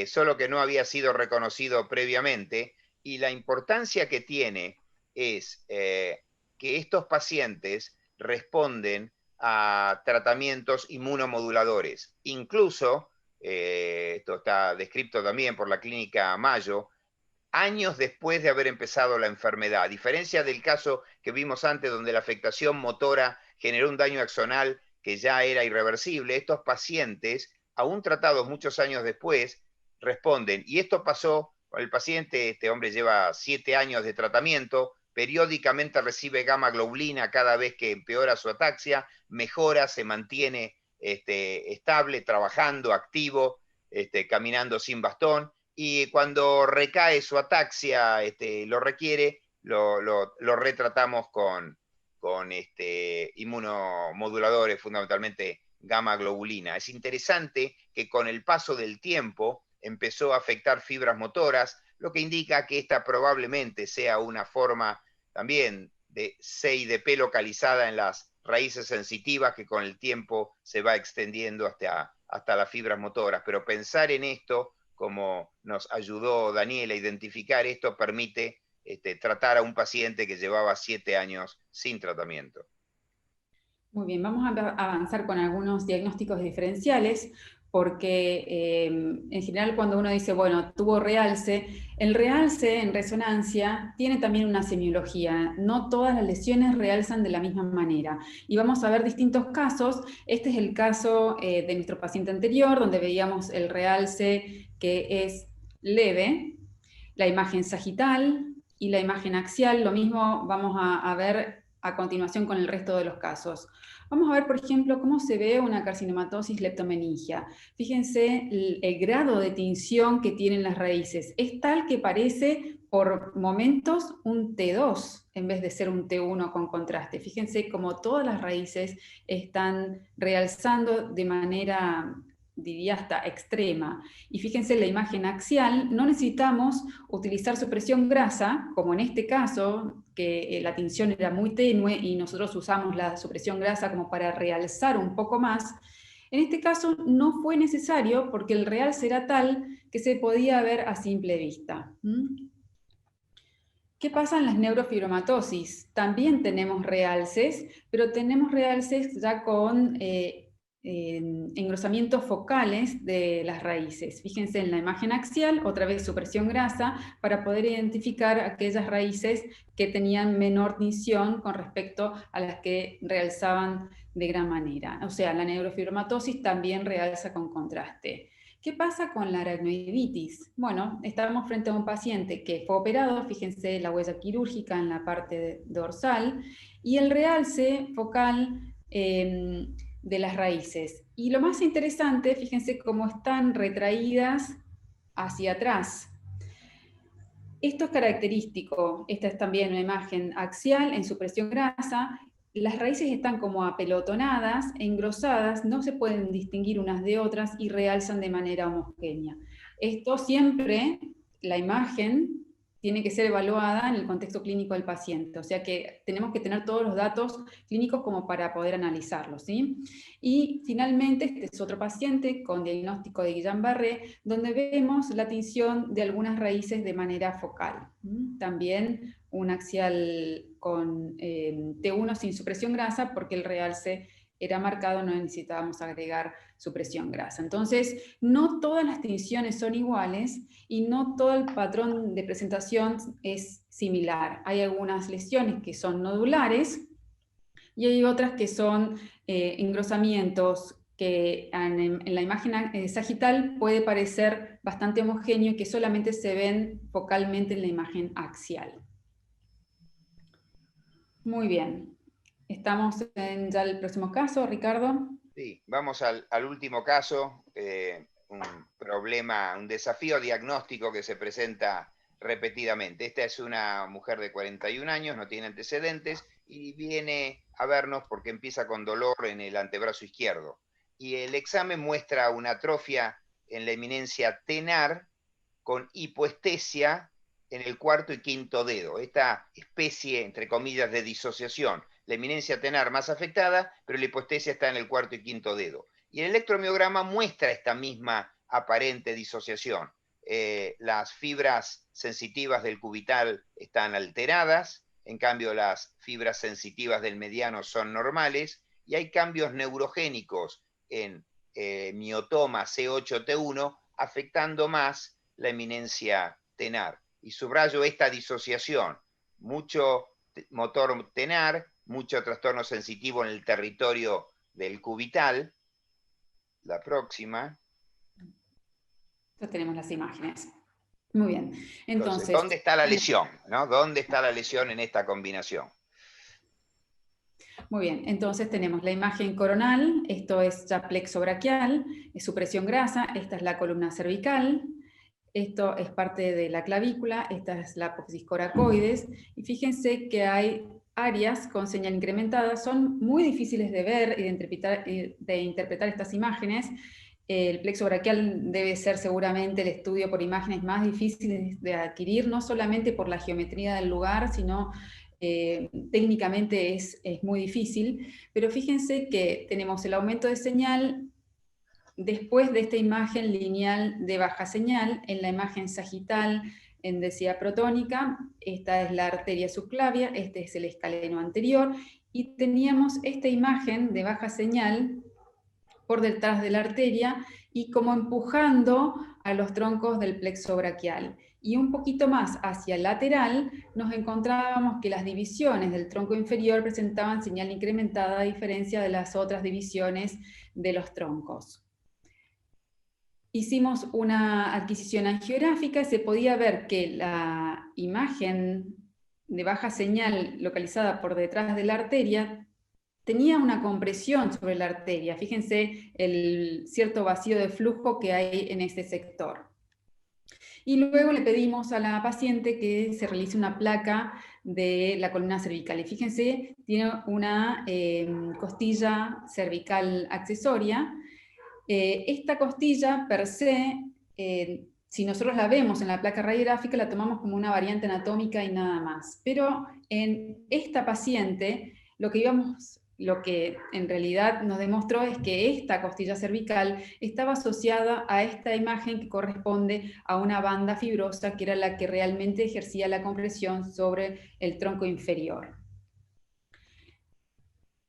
solo que no había sido reconocido previamente, y la importancia que tiene es que estos pacientes responden a tratamientos inmunomoduladores. Incluso, esto está descrito también por la clínica Mayo, años después de haber empezado la enfermedad. A diferencia del caso que vimos antes, donde la afectación motora generó un daño axonal que ya era irreversible, estos pacientes, aún tratados muchos años después, responden. Y esto pasó con el paciente, este hombre lleva 7 años de tratamiento, periódicamente recibe gamma globulina cada vez que empeora su ataxia, mejora, se mantiene estable, trabajando, activo, caminando sin bastón, y cuando recae su ataxia, lo requiere, lo retratamos con inmunomoduladores, fundamentalmente gamma globulina. Es interesante que con el paso del tiempo empezó a afectar fibras motoras, lo que indica que esta probablemente sea una forma también de CIDP localizada en las raíces sensitivas que con el tiempo se va extendiendo hasta las fibras motoras. Pero pensar en esto, como nos ayudó Daniel a identificar esto, permite tratar a un paciente que llevaba 7 años sin tratamiento. Muy bien, vamos a avanzar con algunos diagnósticos diferenciales, porque en general cuando uno dice, bueno, tuvo realce, el realce en resonancia tiene también una semiología. No todas las lesiones realzan de la misma manera. Y vamos a ver distintos casos. Este es el caso de nuestro paciente anterior, donde veíamos el realce que es leve, la imagen sagital y la imagen axial. Lo mismo vamos a ver a continuación con el resto de los casos. Vamos a ver, por ejemplo, cómo se ve una carcinomatosis leptomeningia. Fíjense el grado de tinción que tienen las raíces. Es tal que parece por momentos un T2 en vez de ser un T1 con contraste. Fíjense cómo todas las raíces están realzando de manera, diría, hasta extrema. Y fíjense en la imagen axial, no necesitamos utilizar supresión grasa, como en este caso, que la tinción era muy tenue y nosotros usamos la supresión grasa como para realzar un poco más. En este caso no fue necesario porque el realce era tal que se podía ver a simple vista. ¿Qué pasa en las neurofibromatosis? También tenemos realces, pero tenemos realces ya con engrosamientos focales de las raíces. Fíjense en la imagen axial, otra vez supresión grasa, para poder identificar aquellas raíces que tenían menor tinción con respecto a las que realzaban de gran manera. O sea, la neurofibromatosis también realza con contraste. ¿Qué pasa con la aracnoiditis? Bueno, estamos frente a un paciente que fue operado, fíjense la huella quirúrgica en la parte dorsal, y el realce focal de las raíces. Y lo más interesante, fíjense cómo están retraídas hacia atrás. Esto es característico. Esta es también una imagen axial en supresión grasa. Las raíces están como apelotonadas, engrosadas, no se pueden distinguir unas de otras y realzan de manera homogénea. Esto siempre, la imagen tiene que ser evaluada en el contexto clínico del paciente, o sea que tenemos que tener todos los datos clínicos como para poder analizarlos, ¿sí? Y finalmente, este es otro paciente con diagnóstico de Guillain-Barré, donde vemos la tinción de algunas raíces de manera focal. También un axial con T1 sin supresión grasa, porque el realce era marcado, no necesitábamos agregar supresión grasa. Entonces, no todas las tinciones son iguales y no todo el patrón de presentación es similar. Hay algunas lesiones que son nodulares y hay otras que son engrosamientos que en la imagen sagital puede parecer bastante homogéneo y que solamente se ven focalmente en la imagen axial. Muy bien. Estamos en ya el próximo caso, Ricardo. Sí, vamos al último caso, un problema, un desafío diagnóstico que se presenta repetidamente. Esta es una mujer de 41 años, no tiene antecedentes, y viene a vernos porque empieza con dolor en el antebrazo izquierdo. Y el examen muestra una atrofia en la eminencia tenar con hipoestesia en el cuarto y quinto dedo. Esta especie, entre comillas, de disociación. La eminencia tenar más afectada, pero la hipoestesia está en el cuarto y quinto dedo. Y el electromiograma muestra esta misma aparente disociación. Las fibras sensitivas del cubital están alteradas, en cambio las fibras sensitivas del mediano son normales, y hay cambios neurogénicos en miotoma C8T1, afectando más la eminencia tenar. Y subrayo esta disociación, mucho motor tenar, mucho trastorno sensitivo en el territorio del cubital. La próxima. Ya tenemos las imágenes. Muy bien. Entonces, ¿dónde está la lesión? ¿No? ¿Dónde está la lesión en esta combinación? Muy bien, entonces tenemos la imagen coronal, esto es ya plexo braquial, es supresión grasa, esta es la columna cervical, esto es parte de la clavícula, esta es la apófisis coracoides, y fíjense que hay áreas con señal incrementada, son muy difíciles de ver y de interpretar estas imágenes. El plexo braquial debe ser seguramente el estudio por imágenes más difíciles de adquirir, no solamente por la geometría del lugar, sino técnicamente es muy difícil, pero fíjense que tenemos el aumento de señal después de esta imagen lineal de baja señal, en la imagen sagital en densidad protónica, esta es la arteria subclavia, este es el escaleno anterior, y teníamos esta imagen de baja señal por detrás de la arteria y como empujando a los troncos del plexo braquial. Y un poquito más hacia el lateral nos encontrábamos que las divisiones del tronco inferior presentaban señal incrementada a diferencia de las otras divisiones de los troncos. Hicimos una adquisición angiográfica y se podía ver que la imagen de baja señal localizada por detrás de la arteria tenía una compresión sobre la arteria. Fíjense el cierto vacío de flujo que hay en este sector. Y luego le pedimos a la paciente que se realice una placa de la columna cervical. Y fíjense, tiene una costilla cervical accesoria. Esta costilla per se, si nosotros la vemos en la placa radiográfica, la tomamos como una variante anatómica y nada más. Pero en esta paciente, lo que en realidad nos demostró es que esta costilla cervical estaba asociada a esta imagen que corresponde a una banda fibrosa que era la que realmente ejercía la compresión sobre el tronco inferior.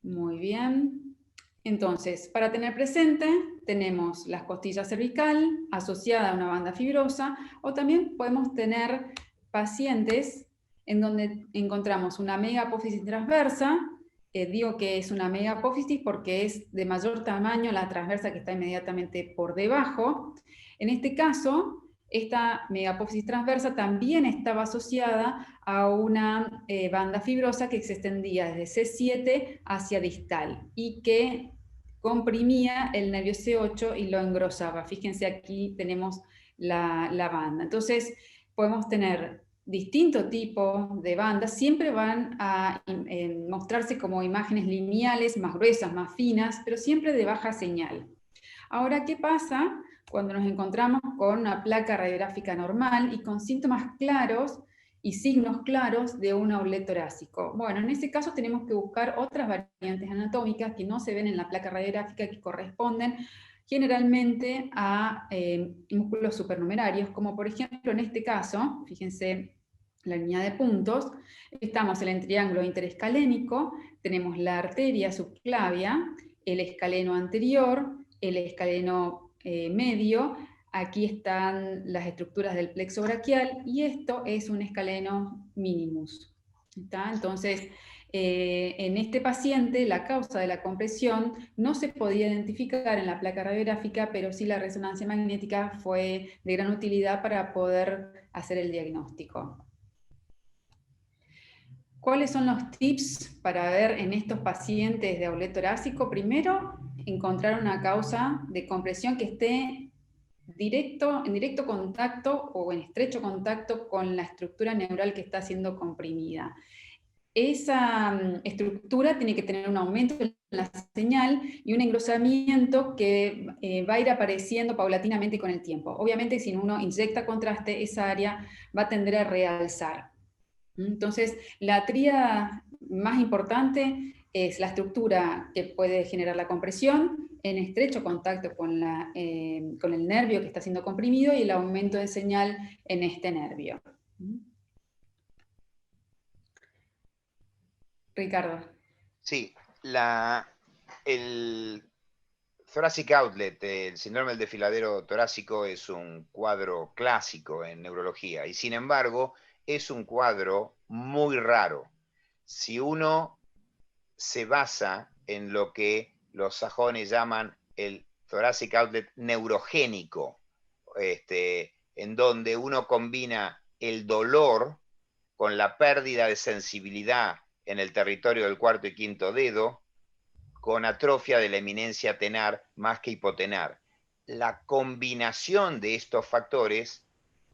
Muy bien. Entonces, para tener presente, tenemos la costilla cervical asociada a una banda fibrosa, o también podemos tener pacientes en donde encontramos una megapófisis transversa. Digo que es una megapófisis porque es de mayor tamaño la transversa que está inmediatamente por debajo. En este caso, esta megapófisis transversa también estaba asociada a una banda fibrosa que se extendía desde C7 hacia distal y que comprimía el nervio C8 y lo engrosaba. Fíjense, aquí tenemos la banda. Entonces, podemos tener distintos tipos de bandas, siempre van a mostrarse como imágenes lineales, más gruesas, más finas, pero siempre de baja señal. Ahora, ¿qué pasa cuando nos encontramos con una placa radiográfica normal y con síntomas claros y signos claros de un outlet torácico. Bueno, en ese caso tenemos que buscar otras variantes anatómicas que no se ven en la placa radiográfica, que corresponden generalmente a músculos supernumerarios, como por ejemplo en este caso, fíjense la línea de puntos, estamos en el triángulo interescalénico, tenemos la arteria subclavia, el escaleno anterior, el escaleno medio, aquí están las estructuras del plexo braquial, y esto es un escaleno minimus. ¿Está? Entonces, en este paciente la causa de la compresión no se podía identificar en la placa radiográfica, pero sí la resonancia magnética fue de gran utilidad para poder hacer el diagnóstico. ¿Cuáles son los tips para ver en estos pacientes de outlet torácico? Primero, encontrar una causa de compresión que esté en directo contacto o en estrecho contacto con la estructura neural que está siendo comprimida. Esa estructura tiene que tener un aumento en la señal y un engrosamiento que va a ir apareciendo paulatinamente con el tiempo. Obviamente, si uno inyecta contraste, esa área va a tender a realzar. Entonces, la tríada más importante es la estructura que puede generar la compresión en estrecho contacto con el nervio que está siendo comprimido y el aumento de señal en este nervio. Ricardo. Sí, el thoracic outlet, el síndrome del desfiladero torácico, es un cuadro clásico en neurología y sin embargo es un cuadro muy raro. Si uno se basa en lo que los sajones llaman el thoracic outlet neurogénico, en donde uno combina el dolor con la pérdida de sensibilidad en el territorio del cuarto y quinto dedo, con atrofia de la eminencia tenar más que hipotenar. La combinación de estos factores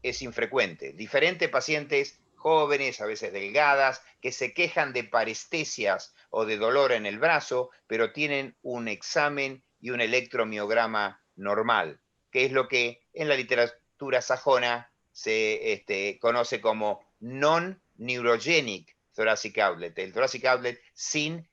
es infrecuente. Diferentes pacientes jóvenes, a veces delgadas, que se quejan de parestesias o de dolor en el brazo, pero tienen un examen y un electromiograma normal, que es lo que en la literatura sajona se conoce como non-neurogenic thoracic outlet, el thoracic outlet sin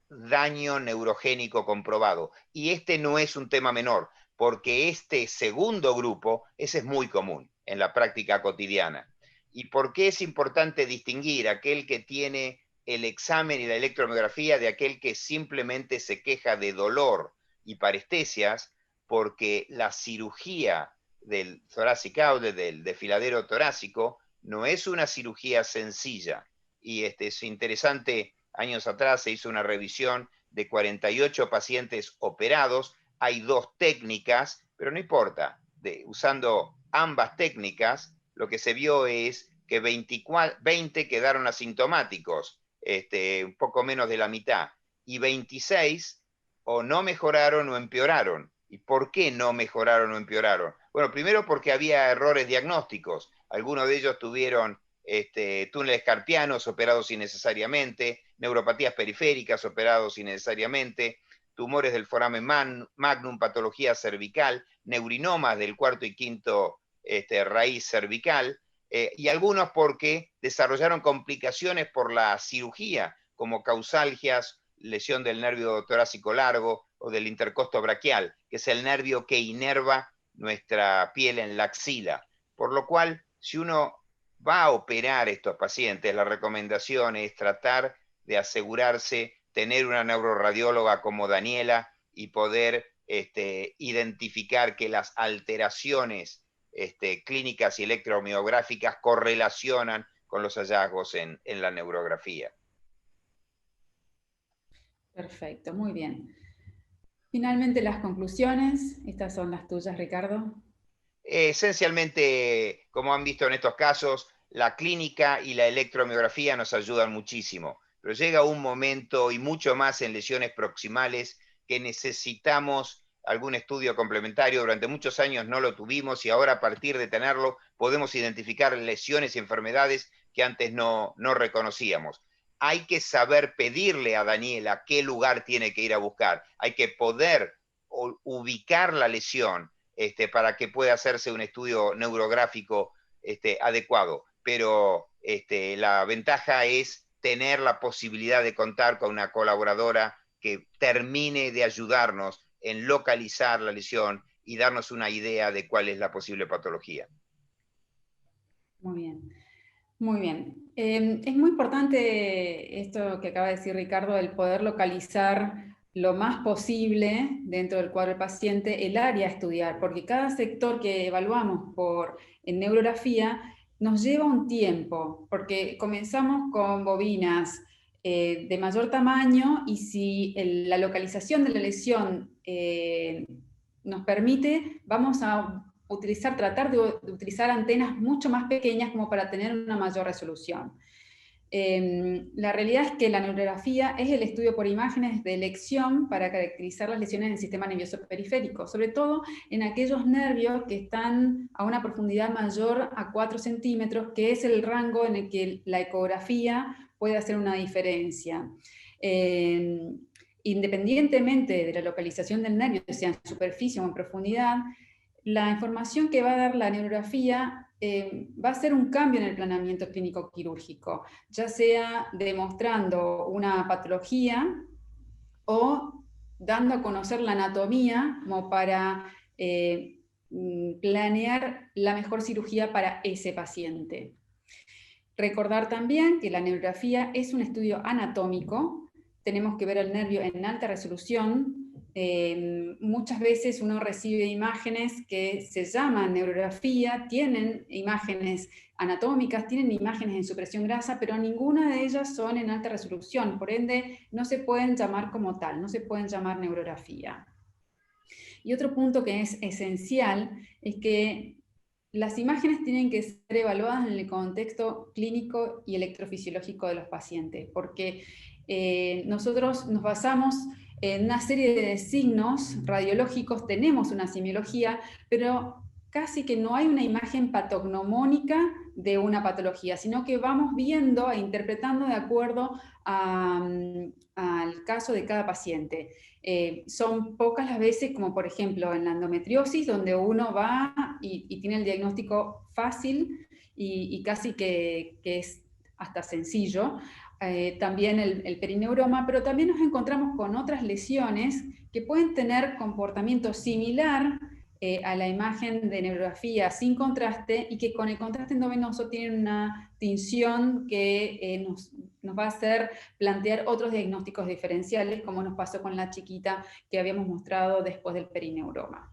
daño neurogénico comprobado. Y este no es un tema menor, porque este segundo grupo, ese es muy común en la práctica cotidiana. ¿Y por qué es importante distinguir aquel que tiene el examen y la electromiografía de aquel que simplemente se queja de dolor y parestesias? Porque la cirugía del thoracic outlet, del desfiladero torácico, no es una cirugía sencilla. Y es interesante, años atrás se hizo una revisión de 48 pacientes operados. Hay dos técnicas, pero no importa. Usando ambas técnicas, lo que se vio es que 20 quedaron asintomáticos, un poco menos de la mitad, y 26 o no mejoraron o empeoraron. ¿Y por qué no mejoraron o empeoraron? Bueno, primero porque había errores diagnósticos. Algunos de ellos tuvieron túneles carpianos operados innecesariamente, neuropatías periféricas operados innecesariamente, tumores del foramen magnum, patología cervical, neurinomas del cuarto y quinto raíz cervical, y algunos porque desarrollaron complicaciones por la cirugía, como causalgias, lesión del nervio torácico largo o del intercosto braquial, que es el nervio que inerva nuestra piel en la axila. Por lo cual, si uno va a operar estos pacientes, la recomendación es tratar de asegurarse, tener una neuroradióloga como Daniela y poder identificar que las alteraciones clínicas y electromiográficas correlacionan con los hallazgos en la neurografía. Perfecto, muy bien. Finalmente las conclusiones, estas son las tuyas, Ricardo. Esencialmente, como han visto en estos casos, la clínica y la electromiografía nos ayudan muchísimo, pero llega un momento, y mucho más en lesiones proximales, que necesitamos algún estudio complementario. Durante muchos años no lo tuvimos y ahora, a partir de tenerlo, podemos identificar lesiones y enfermedades que antes no reconocíamos. Hay que saber pedirle a Daniela qué lugar tiene que ir a buscar. Hay que poder ubicar la lesión para que pueda hacerse un estudio neurográfico adecuado. pero la ventaja es tener la posibilidad de contar con una colaboradora que termine de ayudarnos en localizar la lesión y darnos una idea de cuál es la posible patología. Muy bien. Muy bien. Es muy importante esto que acaba de decir Ricardo, el poder localizar lo más posible dentro del cuadro del paciente el área a estudiar, porque cada sector que evaluamos en neurografía nos lleva un tiempo, porque comenzamos con bobinas de mayor tamaño y si la localización de la lesión nos permite, vamos a tratar de utilizar antenas mucho más pequeñas como para tener una mayor resolución. La realidad es que la neurografía es el estudio por imágenes de elección para caracterizar las lesiones del sistema nervioso periférico, sobre todo en aquellos nervios que están a una profundidad mayor a 4 centímetros, que es el rango en el que la ecografía puede hacer una diferencia. Independientemente de la localización del nervio, sea en superficie o en profundidad, la información que va a dar la neurografía va a ser un cambio en el planeamiento clínico quirúrgico, ya sea demostrando una patología o dando a conocer la anatomía como para planear la mejor cirugía para ese paciente. Recordar también que la neurografía es un estudio anatómico, tenemos que ver el nervio en alta resolución. Muchas veces uno recibe imágenes que se llaman neurografía, tienen imágenes anatómicas, tienen imágenes en supresión grasa, pero ninguna de ellas son en alta resolución, por ende no se pueden llamar como tal, no se pueden llamar neurografía. Y otro punto que es esencial es que las imágenes tienen que ser evaluadas en el contexto clínico y electrofisiológico de los pacientes, porque nosotros nos basamos en una serie de signos radiológicos, tenemos una semiología, pero casi que no hay una imagen patognomónica de una patología, sino que vamos viendo e interpretando de acuerdo al caso de cada paciente. Son pocas las veces, como por ejemplo en la endometriosis, donde uno va y tiene el diagnóstico fácil y casi que es hasta sencillo. También el perineuroma, pero también nos encontramos con otras lesiones que pueden tener comportamiento similar a la imagen de neurografía sin contraste y que con el contraste endovenoso tienen una tinción que nos va a hacer plantear otros diagnósticos diferenciales, como nos pasó con la chiquita que habíamos mostrado después del perineuroma.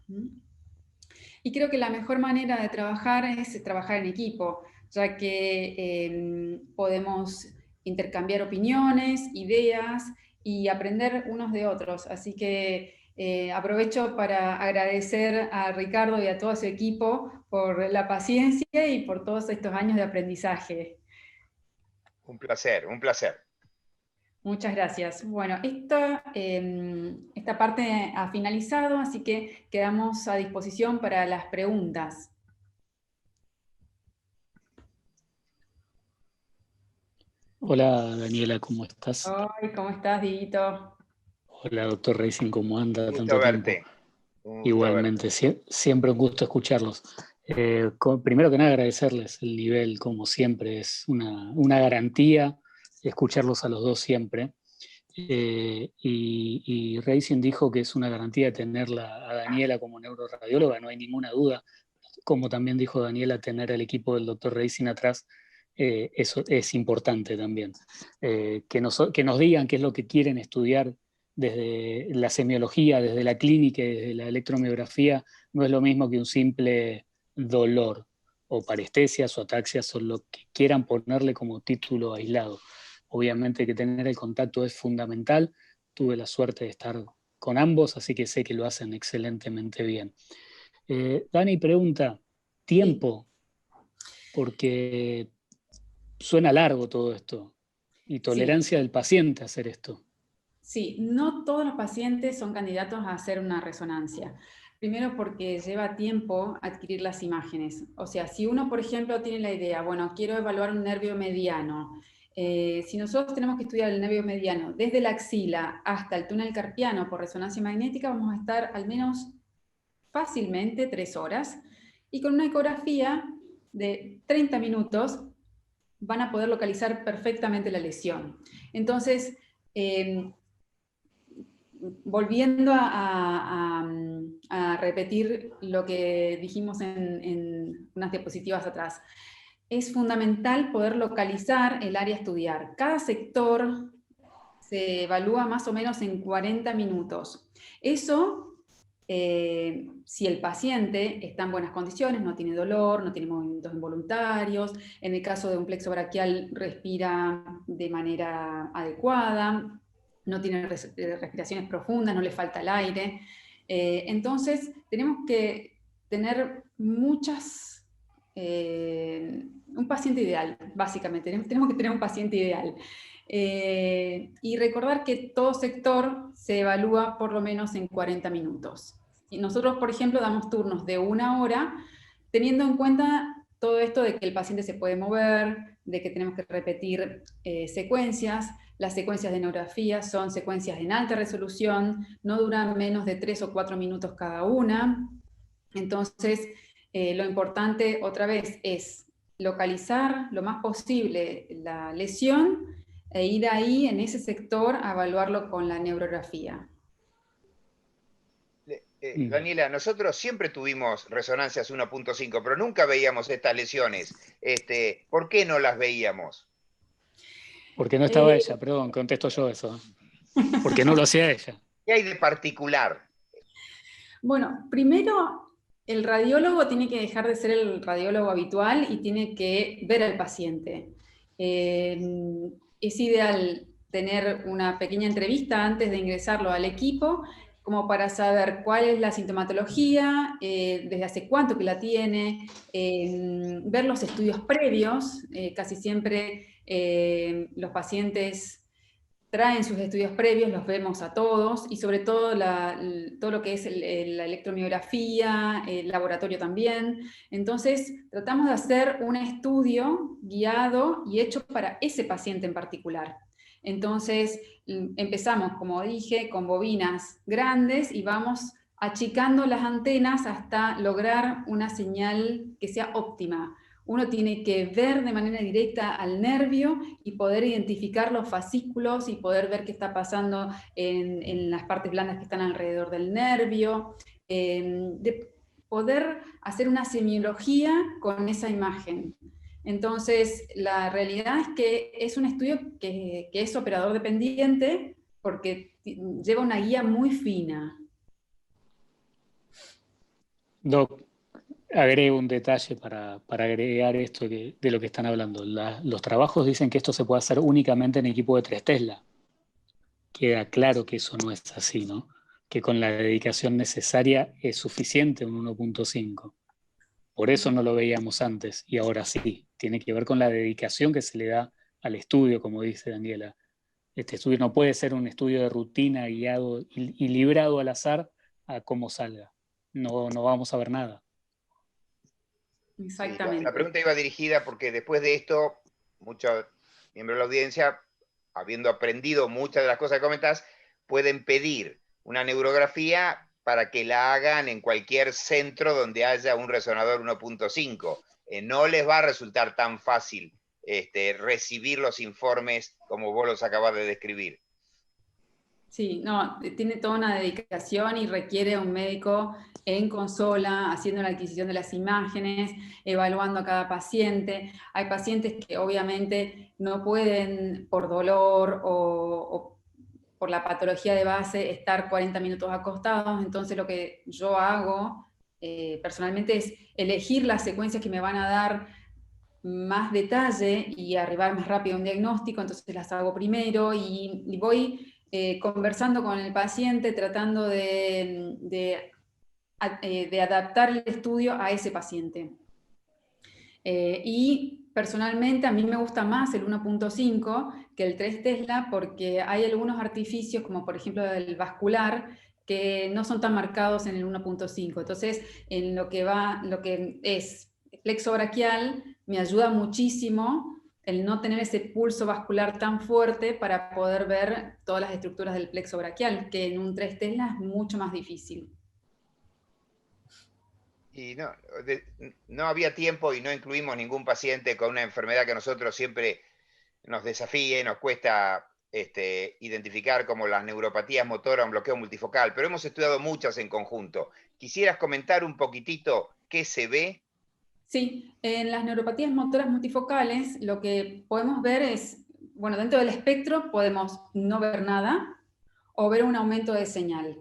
Y creo que la mejor manera de trabajar es trabajar en equipo, ya que podemos intercambiar opiniones, ideas y aprender unos de otros. Así que aprovecho para agradecer a Ricardo y a todo su equipo por la paciencia y por todos estos años de aprendizaje. Un placer, un placer. Muchas gracias. Bueno, esta parte ha finalizado, así que quedamos a disposición para las preguntas. Hola Daniela, ¿cómo estás? Hola, ¿cómo estás, Dieguito? Hola doctor Racing, ¿cómo anda? Un gusto Tanto verte. tiempo. Un gusto Igualmente, verte. siempre un gusto escucharlos. Primero que nada agradecerles el nivel, como siempre, es una garantía escucharlos a los dos siempre. Y Racing dijo que es una garantía tenerla a Daniela como neuroradióloga, no hay ninguna duda. Como también dijo Daniela, tener al equipo del doctor Racing atrás, eso es importante también. Que nos digan qué es lo que quieren estudiar desde la semiología, desde la clínica y desde la electromiografía, no es lo mismo que un simple dolor o parestesias o ataxias o lo que quieran ponerle como título aislado. Obviamente que tener el contacto es fundamental. Tuve la suerte de estar con ambos, así que sé que lo hacen excelentemente bien. Dani pregunta, ¿tiempo? Porque suena largo todo esto. Y tolerancia del paciente a hacer esto. Sí, no todos los pacientes son candidatos a hacer una resonancia. Primero porque lleva tiempo adquirir las imágenes. O sea, si uno, por ejemplo, tiene la idea, bueno, quiero evaluar un nervio mediano. Si nosotros tenemos que estudiar el nervio mediano desde la axila hasta el túnel carpiano por resonancia magnética, vamos a estar al menos fácilmente 3 horas. Y con una ecografía de 30 minutos van a poder localizar perfectamente la lesión. Entonces, volviendo a repetir lo que dijimos en unas diapositivas atrás, es fundamental poder localizar el área a estudiar. Cada sector se evalúa más o menos en 40 minutos. Eso, si el paciente está en buenas condiciones, no tiene dolor, no tiene movimientos involuntarios, en el caso de un plexo braquial respira de manera adecuada, no tiene respiraciones profundas, no le falta el aire. Entonces, tenemos que tener un paciente ideal, básicamente. Tenemos que tener un paciente ideal. Y recordar que todo sector se evalúa por lo menos en 40 minutos. Y nosotros, por ejemplo, damos turnos de 1 hora, teniendo en cuenta todo esto de que el paciente se puede mover, de que tenemos que repetir secuencias. Las secuencias de neurografía son secuencias en alta resolución, no duran menos de 3 o 4 minutos cada una. Entonces, lo importante, otra vez, es localizar lo más posible la lesión e ir ahí, en ese sector, a evaluarlo con la neurografía. Daniela, nosotros siempre tuvimos resonancias 1.5, pero nunca veíamos estas lesiones. ¿Por qué no las veíamos? Porque no estaba ella, perdón, contesto yo eso. Porque no lo hacía ella. ¿Qué hay de particular? Bueno, primero, el radiólogo tiene que dejar de ser el radiólogo habitual y tiene que ver al paciente. Es ideal tener una pequeña entrevista antes de ingresarlo al equipo, como para saber cuál es la sintomatología, desde hace cuánto que la tiene, ver los estudios previos. Casi siempre los pacientes traen sus estudios previos, los vemos a todos, y sobre todo todo lo que es la electromiografía, el laboratorio también. Entonces, tratamos de hacer un estudio guiado y hecho para ese paciente en particular. Entonces, empezamos, como dije, con bobinas grandes y vamos achicando las antenas hasta lograr una señal que sea óptima. Uno tiene que ver de manera directa al nervio y poder identificar los fascículos y poder ver qué está pasando en las partes blandas que están alrededor del nervio, de poder hacer una semiología con esa imagen. Entonces, la realidad es que es un estudio que es operador dependiente porque lleva una guía muy fina. Doc, agrego un detalle para agregar esto de lo que están hablando. Los trabajos dicen que esto se puede hacer únicamente en equipo de 3 Tesla. Queda claro que eso no es así, ¿no? Que con la dedicación necesaria es suficiente un 1.5. Por eso no lo veíamos antes y ahora sí. Tiene que ver con la dedicación que se le da al estudio, como dice Daniela. Este estudio no puede ser un estudio de rutina guiado y librado al azar a cómo salga. No vamos a ver nada. Exactamente. Sí, la pregunta iba dirigida porque después de esto, muchos miembros de la audiencia, habiendo aprendido muchas de las cosas que comentás, pueden pedir una neurografía para que la hagan en cualquier centro donde haya un resonador 1.5. No les va a resultar tan fácil recibir los informes como vos los acabás de describir. Sí, no, tiene toda una dedicación y requiere un médico en consola, haciendo la adquisición de las imágenes, evaluando a cada paciente. Hay pacientes que obviamente no pueden, por dolor o por la patología de base, estar 40 minutos acostados. Entonces lo que yo hago personalmente es elegir las secuencias que me van a dar más detalle y arribar más rápido a un diagnóstico. Entonces las hago primero y voy conversando con el paciente, tratando de adaptar el estudio a ese paciente. Y personalmente a mí me gusta más el 1.5 que el 3 Tesla porque hay algunos artificios, como por ejemplo el vascular, que no son tan marcados en el 1.5. Entonces, en lo que es plexo braquial, me ayuda muchísimo el no tener ese pulso vascular tan fuerte para poder ver todas las estructuras del plexo braquial, que en un 3 Tesla es mucho más difícil. Y no había tiempo y no incluimos ningún paciente con una enfermedad que a nosotros siempre nos desafía y nos cuesta identificar, como las neuropatías motoras, un bloqueo multifocal, pero hemos estudiado muchas en conjunto. ¿Quisieras comentar un poquitito qué se ve? Sí, en las neuropatías motoras multifocales lo que podemos ver es, bueno, dentro del espectro podemos no ver nada o ver un aumento de señal,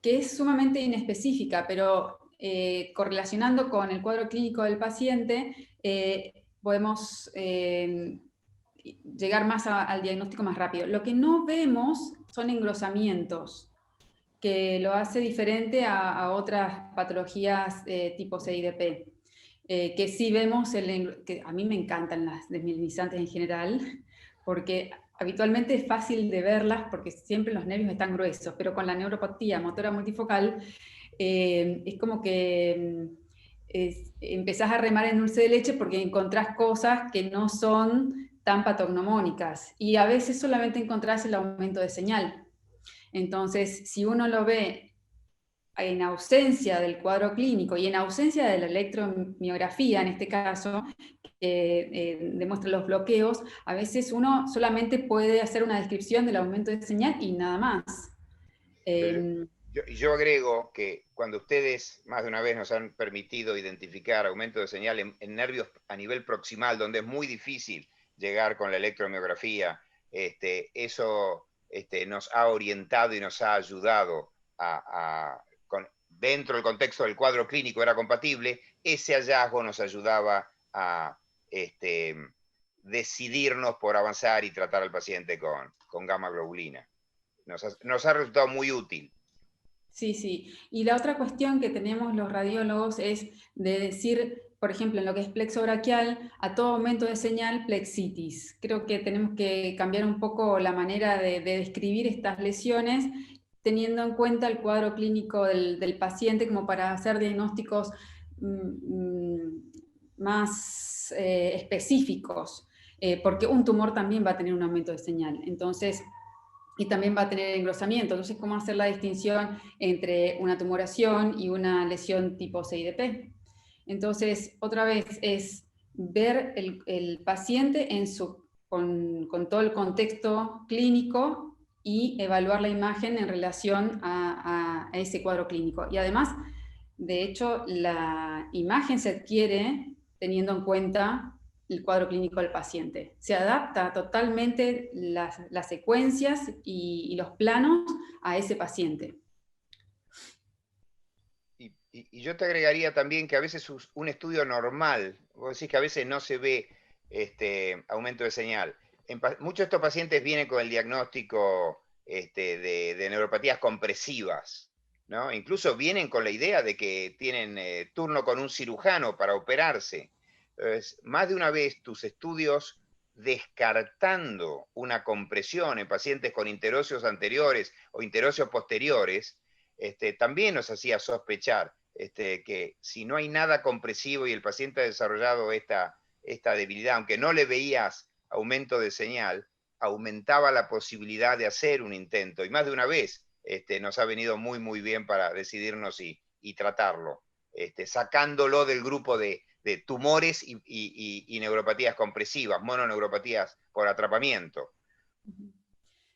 que es sumamente inespecífica, pero correlacionando con el cuadro clínico del paciente, podemos llegar más al diagnóstico más rápido. Lo que no vemos son engrosamientos, que lo hace diferente a otras patologías tipo CIDP. Que sí vemos, que a mí me encantan las desmielinizantes en general, porque habitualmente es fácil de verlas porque siempre los nervios están gruesos, pero con la neuropatía motora multifocal es como que empezás a remar en dulce de leche porque encontrás cosas que no son tan patognomónicas y a veces solamente encontrás el aumento de señal. Entonces, si uno lo ve en ausencia del cuadro clínico y en ausencia de la electromiografía, en este caso, que demuestra los bloqueos, a veces uno solamente puede hacer una descripción del aumento de señal y nada más. Yo agrego que cuando ustedes más de una vez nos han permitido identificar aumento de señal en nervios a nivel proximal, donde es muy difícil llegar con la electromiografía, eso nos ha orientado y nos ha ayudado dentro del contexto del cuadro clínico era compatible, ese hallazgo nos ayudaba a decidirnos por avanzar y tratar al paciente con gamma globulina. Nos ha resultado muy útil. Sí, sí. Y la otra cuestión que tenemos los radiólogos es de decir, por ejemplo, en lo que es plexo braquial, a todo aumento de señal, plexitis. Creo que tenemos que cambiar un poco la manera de describir estas lesiones, teniendo en cuenta el cuadro clínico del paciente como para hacer diagnósticos más específicos, porque un tumor también va a tener un aumento de señal. Entonces, y también va a tener engrosamiento. Entonces, ¿cómo hacer la distinción entre una tumoración y una lesión tipo CIDP? Entonces, otra vez es ver el paciente con todo el contexto clínico y evaluar la imagen en relación a ese cuadro clínico. Y además, de hecho, la imagen se adquiere teniendo en cuenta el cuadro clínico del paciente. Se adapta totalmente las secuencias y los planos a ese paciente. Y yo te agregaría también que a veces un estudio normal, vos decís que a veces no se ve aumento de señal. Muchos de estos pacientes vienen con el diagnóstico de neuropatías compresivas, ¿no? Incluso vienen con la idea de que tienen turno con un cirujano para operarse. Entonces, más de una vez tus estudios descartando una compresión en pacientes con interóseos anteriores o interóseos posteriores, también nos hacía sospechar que si no hay nada compresivo y el paciente ha desarrollado esta debilidad, aunque no le veías aumento de señal, aumentaba la posibilidad de hacer un intento. Y más de una vez nos ha venido muy, muy bien para decidirnos y tratarlo, sacándolo del grupo de tumores y neuropatías compresivas, mononeuropatías por atrapamiento.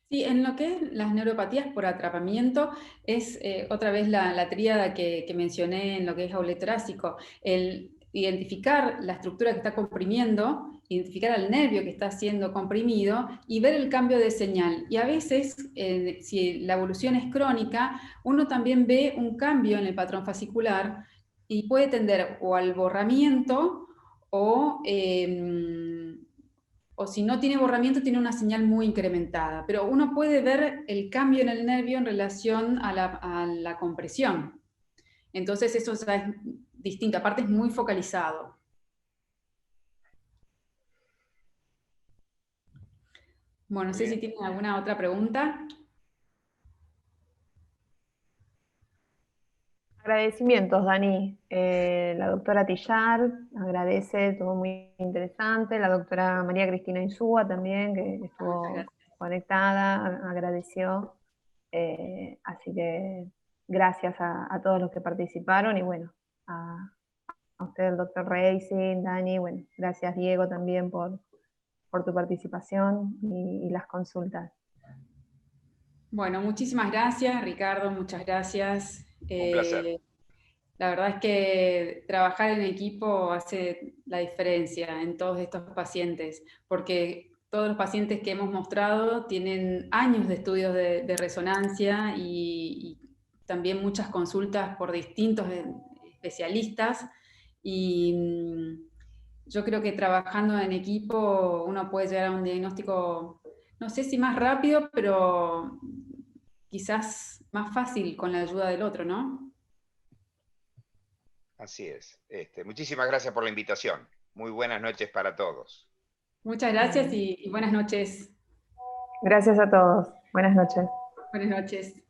Sí, en lo que es las neuropatías por atrapamiento, es otra vez la tríada que mencioné en lo que es aule torácico, el identificar la estructura que está comprimiendo, identificar al nervio que está siendo comprimido y ver el cambio de señal. Y a veces, si la evolución es crónica, uno también ve un cambio en el patrón fascicular y puede tender o al borramiento o si no tiene borramiento, tiene una señal muy incrementada. Pero uno puede ver el cambio en el nervio en relación a la compresión. Entonces eso es distinto, aparte es muy focalizado. Bueno, no sé si tienen alguna otra pregunta. Agradecimientos, Dani. La doctora Tillar agradece, estuvo muy interesante. La doctora María Cristina Insúa también, que estuvo conectada, agradeció. Así que gracias a todos los que participaron y bueno, a usted, el doctor Racing, Dani, bueno, gracias Diego también por tu participación y las consultas. Bueno, muchísimas gracias, Ricardo, muchas gracias. Un placer. La verdad es que trabajar en equipo hace la diferencia en todos estos pacientes, porque todos los pacientes que hemos mostrado tienen años de estudios de resonancia y también muchas consultas por distintos especialistas, y yo creo que trabajando en equipo uno puede llegar a un diagnóstico, no sé si más rápido, pero quizás más fácil con la ayuda del otro, ¿no? Así es. Muchísimas gracias por la invitación. Muy buenas noches para todos. Muchas gracias y buenas noches. Gracias a todos. Buenas noches. Buenas noches.